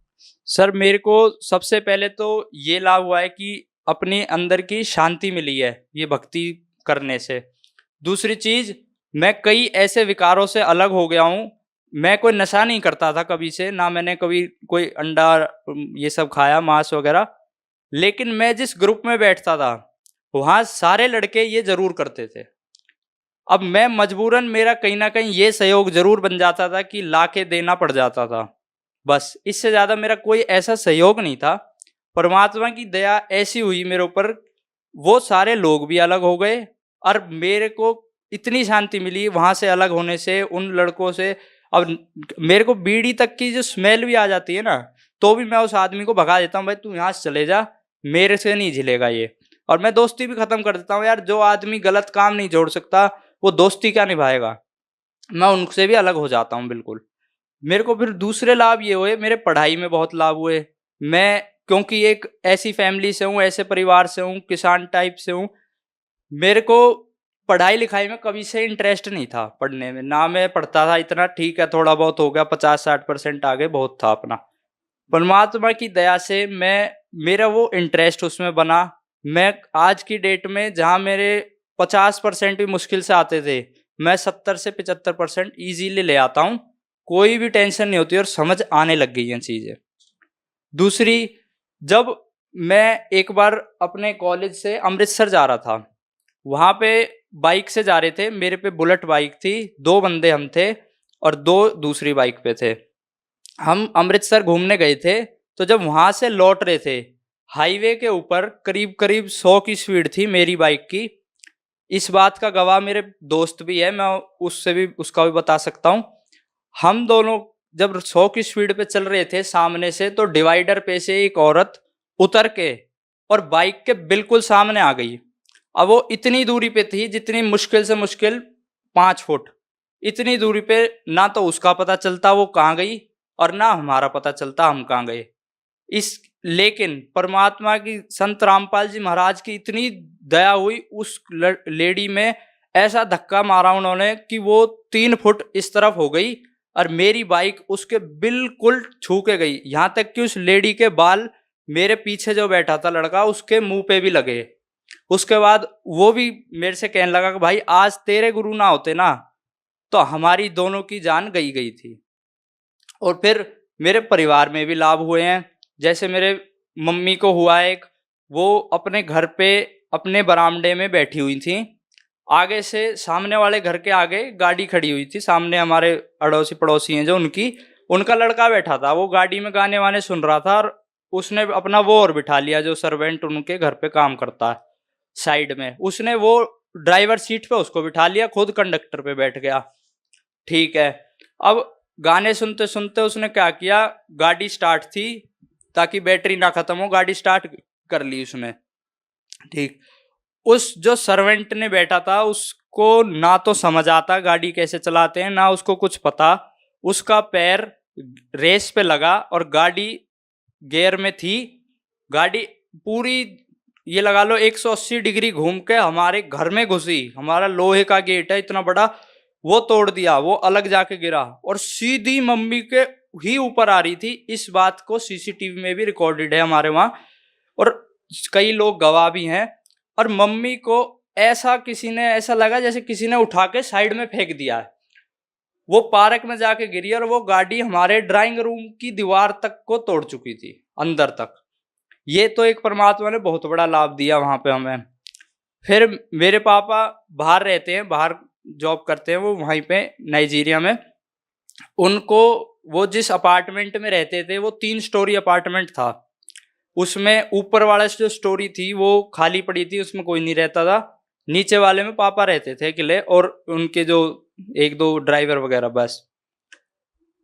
सर मेरे को सबसे पहले तो ये लाभ हुआ है कि अपने अंदर की शांति मिली है ये भक्ति करने से। दूसरी चीज, मैं कई ऐसे विकारों से अलग हो गया हूँ। मैं कोई नशा नहीं करता था कभी से, ना मैंने कभी कोई अंडा ये सब खाया, मांस वगैरह, लेकिन मैं जिस ग्रुप में बैठता था वहाँ सारे लड़के ये जरूर करते थे। अब मैं मजबूरन, मेरा कहीं ना कहीं ये सहयोग जरूर बन जाता था कि ला के देना पड़ जाता था, बस इससे ज़्यादा मेरा कोई ऐसा सहयोग नहीं था। परमात्मा की दया ऐसी हुई मेरे ऊपर, वो सारे लोग भी अलग हो गए और मेरे को इतनी शांति मिली वहाँ से अलग होने से, उन लड़कों से। अब मेरे को बीड़ी तक की जो स्मेल भी आ जाती है ना, तो भी मैं उस आदमी को भगा देता हूँ, भाई तू यहाँ से चले जा, मेरे से नहीं झिलेगा ये। और मैं दोस्ती भी खत्म कर देता हूँ यार, जो आदमी गलत काम नहीं जोड़ सकता वो दोस्ती क्या निभाएगा। मैं उनसे भी अलग हो जाता हूँ बिल्कुल। मेरे को फिर दूसरे लाभ ये हुए, मेरे पढ़ाई में बहुत लाभ हुए। मैं क्योंकि एक ऐसी फैमिली से हूँ, ऐसे परिवार से हूँ, किसान टाइप से हूँ, मेरे को पढ़ाई लिखाई में कभी से इंटरेस्ट नहीं था पढ़ने में, ना मैं पढ़ता था इतना, ठीक है थोड़ा बहुत हो गया, 50-60% आगे बहुत था अपना। परमात्मा की दया से मेरा वो इंटरेस्ट उसमें बना। मैं आज की डेट में जहाँ मेरे 50% भी मुश्किल से आते थे, मैं 70 से 75% ईजीली ले आता हूँ, कोई भी टेंशन नहीं होती और समझ आने लग गई हैं चीज़ें। दूसरी, जब मैं एक बार अपने कॉलेज से अमृतसर जा रहा था, वहाँ पे बाइक से जा रहे थे, मेरे पे बुलेट बाइक थी, 2 बंदे हम थे और 2 दूसरी बाइक पे थे। हम अमृतसर घूमने गए थे, तो जब वहाँ से लौट रहे थे, हाईवे के ऊपर करीब करीब 100 की स्पीड थी मेरी बाइक की। इस बात का गवाह मेरे दोस्त भी है, मैं उसका भी बता सकता हूँ। हम दोनों जब 100 की स्पीड पे चल रहे थे सामने से, तो डिवाइडर पे से एक औरत उतर के और बाइक के बिल्कुल सामने आ गई। अब वो इतनी दूरी पे थी जितनी मुश्किल से मुश्किल 5 फुट, इतनी दूरी पे ना तो उसका पता चलता वो कहाँ गई और ना हमारा पता चलता हम कहाँ गए। लेकिन परमात्मा की, संत रामपाल जी महाराज की इतनी दया हुई, उस लेडी में ऐसा धक्का मारा उन्होंने कि वो 3 फुट इस तरफ हो गई और मेरी बाइक उसके बिल्कुल छू के गई। यहाँ तक कि उस लेडी के बाल मेरे पीछे जो बैठा था लड़का, उसके मुंह पे भी लगे। उसके बाद वो भी मेरे से कहने लगा कि भाई आज तेरे गुरु ना होते ना तो हमारी दोनों की जान गई थी। और फिर मेरे परिवार में भी लाभ हुए हैं। जैसे मेरे मम्मी को हुआ एक, वो अपने घर पे अपने बरामदे में बैठी हुई थी, आगे से सामने वाले घर के आगे गाड़ी खड़ी हुई थी, सामने हमारे अड़ोसी पड़ोसी हैं जो उनका लड़का बैठा था, वो गाड़ी में गाने वाने सुन रहा था और उसने अपना वो और बिठा लिया जो सर्वेंट उनके घर पे काम करता है साइड में, उसने वो ड्राइवर सीट पे उसको बिठा लिया, खुद कंडक्टर पे बैठ गया। ठीक है, अब गाने सुनते सुनते उसने क्या किया, गाड़ी स्टार्ट थी, ताकि बैटरी ना खत्म हो गाड़ी स्टार्ट कर ली उसने। ठीक, उस जो सर्वेंट ने बैठा था उसको ना तो समझ आता गाड़ी कैसे चलाते हैं, ना उसको कुछ पता, उसका पैर रेस पे लगा और गाड़ी गियर में थी, गाड़ी पूरी ये लगा लो 180 डिग्री घूम के हमारे घर में घुसी। हमारा लोहे का गेट है इतना बड़ा, वो तोड़ दिया, वो अलग जाके गिरा और सीधी मम्मी के ही ऊपर आ रही थी। इस बात को सीसीटीवी में भी रिकॉर्डेड है हमारे वहां और कई लोग गवाह भी हैं। और मम्मी को ऐसा लगा जैसे किसी ने उठा के साइड में फेंक दिया है। वो पार्क में जाके गिरी और वो गाड़ी हमारे ड्राइंग रूम की दीवार तक को तोड़ चुकी थी, अंदर तक। ये तो एक परमात्मा ने बहुत बड़ा लाभ दिया वहां पे हमें। फिर मेरे पापा बाहर रहते हैं, बाहर जॉब करते हैं, वो वहीं पे नाइजीरिया में। उनको वो जिस अपार्टमेंट में रहते थे वो 3 स्टोरी अपार्टमेंट था, उसमें ऊपर वाला जो स्टोरी थी वो खाली पड़ी थी, उसमें कोई नहीं रहता था। नीचे वाले में पापा रहते थे अकेले और उनके जो 1-2 ड्राइवर वगैरह बस।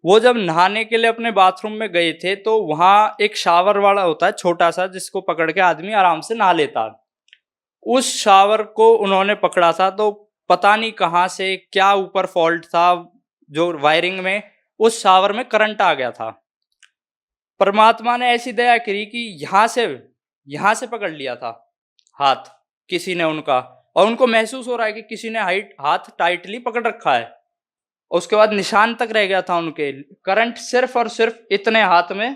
वो जब नहाने के लिए अपने बाथरूम में गए थे तो वहां एक शावर वाला होता है छोटा सा, जिसको पकड़ के आदमी आराम से नहा लेता। उस शावर को उन्होंने पकड़ा था तो पता नहीं कहाँ से क्या ऊपर फॉल्ट था, जो वायरिंग में उस शावर में करंट आ गया था। परमात्मा ने ऐसी दया करी कि यहाँ से पकड़ लिया था हाथ किसी ने उनका, और उनको महसूस हो रहा है कि किसी ने हाथ टाइटली पकड़ रखा है। उसके बाद निशान तक रह गया था उनके, करंट सिर्फ और सिर्फ इतने हाथ में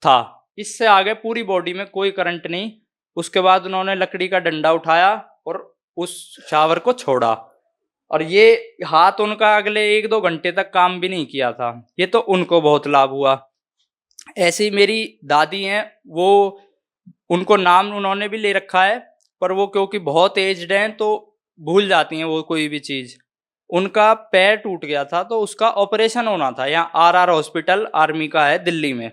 था, इससे आगे पूरी बॉडी में कोई करंट नहीं। उसके बाद उन्होंने लकड़ी का डंडा उठाया और उस शावर को छोड़ा और ये हाथ उनका अगले 1-2 घंटे तक काम भी नहीं किया था। ये तो उनको बहुत लाभ हुआ। ऐसी मेरी दादी हैं, वो उनको नाम उन्होंने भी ले रखा है, पर वो क्योंकि बहुत एज्ड हैं तो भूल जाती हैं वो कोई भी चीज़। उनका पैर टूट गया था तो उसका ऑपरेशन होना था, यहाँ RR हॉस्पिटल आर्मी का है दिल्ली में।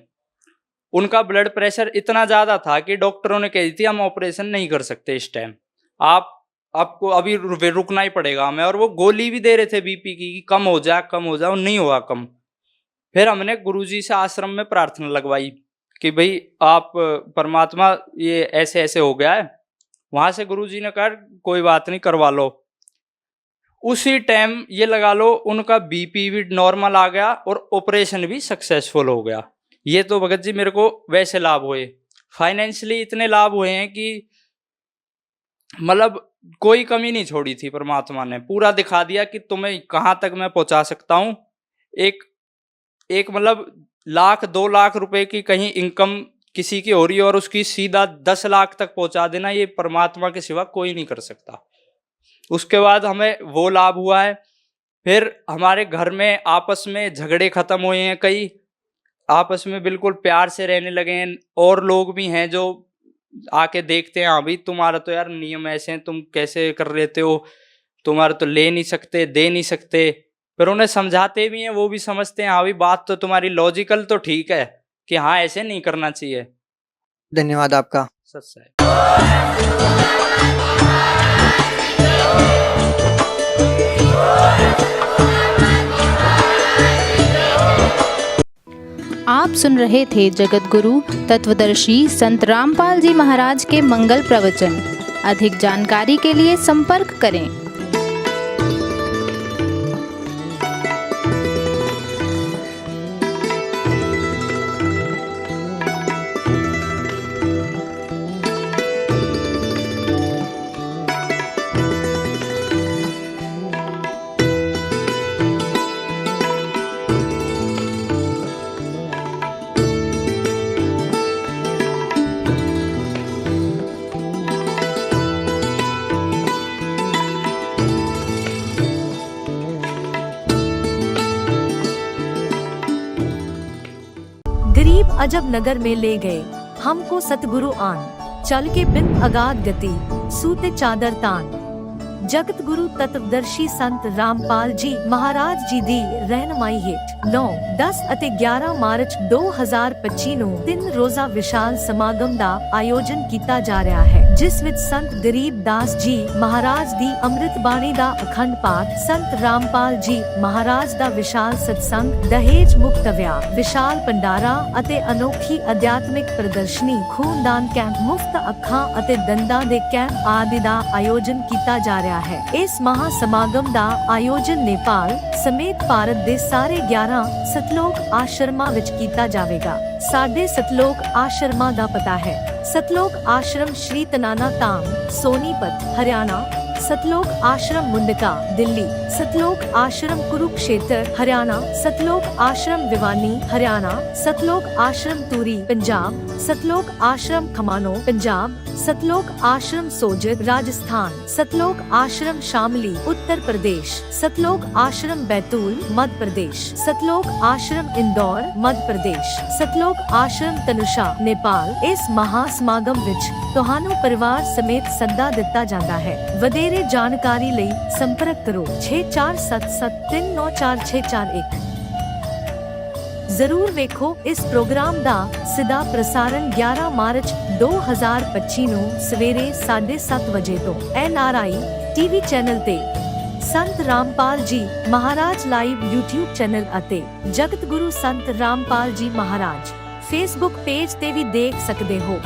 उनका ब्लड प्रेशर इतना ज़्यादा था कि डॉक्टरों ने कह दी थी हम ऑपरेशन नहीं कर सकते इस टाइम, आप आपको अभी रुकना ही पड़ेगा हमें, और वो गोली भी दे रहे थे बीपी की कि कम हो जाए कम हो जाए, नहीं हुआ कम। फिर हमने गुरुजी से आश्रम में प्रार्थना लगवाई कि भाई आप परमात्मा ये ऐसे ऐसे हो गया है। वहां से गुरुजी ने कहा कोई बात नहीं, करवा लो। उसी टाइम ये लगा लो उनका बीपी भी नॉर्मल आ गया और ऑपरेशन भी सक्सेसफुल हो गया। ये तो भगत जी मेरे को वैसे लाभ हुए। फाइनेंशियली इतने लाभ हुए हैं कि मतलब कोई कमी नहीं छोड़ी थी। परमात्मा ने पूरा दिखा दिया कि तुम्हें कहाँ तक मैं पहुंचा सकता हूँ। एक मतलब 1-2 लाख रुपए की कहीं इनकम किसी की हो रही है और उसकी सीधा 10 लाख तक पहुंचा देना, ये परमात्मा के सिवा कोई नहीं कर सकता। उसके बाद हमें वो लाभ हुआ है। फिर हमारे घर में आपस में झगड़े खत्म हुए हैं, कई आपस में बिल्कुल प्यार से रहने लगे हैं। और लोग भी हैं जो आके देखते हैं, हाँ भाई तुम्हारा तो यार नियम ऐसे हैं, तुम कैसे कर लेते हो, तुम्हारा तो ले नहीं सकते दे नहीं सकते। फिर उन्हें समझाते भी हैं, वो भी समझते हैं हाँ भाई बात तो तुम्हारी लॉजिकल तो ठीक है कि हाँ ऐसे नहीं करना चाहिए। धन्यवाद आपका। सच है। आप सुन रहे थे जगत गुरु तत्वदर्शी संत रामपाल जी महाराज के मंगल प्रवचन। अधिक जानकारी के लिए संपर्क करें। गरीब अजब नगर में ले गए हमको सतगुरु आन, चल के बिन अगाध गति सूते चादर तान। जगत गुरु तत्वदर्शी संत रामपाल जी महाराज जी ਦੀ ਰਹਿਨਮਾਈ ਹੇਠ 9, 10 ਅਤੇ 11 ਮਾਰਚ 2025 ਨੂੰ 3 ਰੋਜ਼ਾ ਵਿਸ਼ਾਲ ਸਮਾਗਮ ਦਾ ਆਯੋਜਨ ਕੀਤਾ ਜਾ ਰਿਹਾ ਹੈ, ਜਿਸ ਵਿੱਚ ਸੰਤ ਗਰੀਬ ਦਾਸ ਜੀ ਮਹਾਰਾਜ ਦੀ ਅੰਮ੍ਰਿਤ ਬਾਣੀ ਦਾ ਅਖੰਡ ਪਾਠ, ਸੰਤ ਰਾਮਪਾਲ ਜੀ ਮਹਾਰਾਜ ਦਾ ਵਿਸ਼ਾਲ ਸਤਸੰਗ, ਦਹੇਜ ਮੁਕਤ ਵਿਆਹ, ਵਿਸ਼ਾਲ ਭੰਡਾਰਾ ਅਤੇ ਅਨੋਖੀ ਅਧਿਆਤਮਿਕ ਪ੍ਰਦਰਸ਼ਨੀ, ਖੂਨਦਾਨ ਕੈਂਪ, ਮੁਫਤ ਅੱਖਾਂ ਅਤੇ ਦੰਦਾਂ ਦੇ ਕੈਂਪ ਆਦਿ ਦਾ ਆਯੋਜਨ ਕੀਤਾ ਜਾ ਰਿਹਾ ਹੈ। ਇਸ ਮਹਾ ਸਮਾਗਮ ਦਾ ਆਯੋਜਨ ਨੇਪਾਲ ਸਮੇਤ ਭਾਰਤ ਦੇ ਸਾਰੇ 11 ਸਤਲੋਕ ਆਸ਼ਰਮਾਂ ਵਿੱਚ ਕੀਤਾ ਜਾਵੇਗਾ। ਸਾਡੇ ਸਤਲੋਕ ਆਸ਼ਰਮਾਂ ਦਾ ਪਤਾ ਹੈ: सतलोक आश्रम श्री तनाना ताम, सोनीपत, हरियाणा। सतलोक आश्रम मुंडका, दिल्ली। सतलोक आश्रम कुरुक्षेत्र, हरियाणा। सतलोक आश्रम भिवानी, हरियाणा। सतलोक आश्रम तूरी, पंजाब। सतलोक आश्रम खमानो, पंजाब। सतलोक आश्रम सोजत, राजस्थान। सतलोक आश्रम शामली, उत्तर प्रदेश। सतलोक आश्रम बैतूल, मध्य प्रदेश। सतलोक आश्रम इंदौर, मध्य प्रदेश। सतलोक आश्रम तनुषा, नेपाल। इस महा ਸਮਾਗਮ ਵਿੱਚ ਤੁਹਾਨੂੰ ਪਰਿਵਾਰ ਸਮੇਤ ਸੱਦਾ ਦਿੱਤਾ ਜਾਂਦਾ ਹੈ। ਵਧੇਰੇ ਜਾਣਕਾਰੀ ਲਈ ਸੰਪਰਕ ਕਰੋ 6477394641। ਜ਼ਰੂਰ ਵੇਖੋ ਇਸ ਪ੍ਰੋਗਰਾਮ ਦਾ ਸਿੱਧਾ ਪ੍ਰਸਾਰਣ 11 ਮਾਰਚ 2025 ਨੂੰ ਸਵੇਰੇ 7:30 ਵਜੇ ਤੋਂ NRI TV ਚੈਨਲ ਤੇ, ਸੰਤ ਰਾਮਪਾਲ ਜੀ ਮਹਾਰਾਜ ਲਾਈਵ YouTube ਚੈਨਲ ਅਤੇ ਜਗਤ ਗੁਰੂ ਸੰਤ ਰਾਮਪਾਲ ਜੀ ਮਹਾਰਾਜ Facebook ਪੇਜ ਤੇ ਵੀ ਦੇਖ ਸਕਦੇ ਹੋ।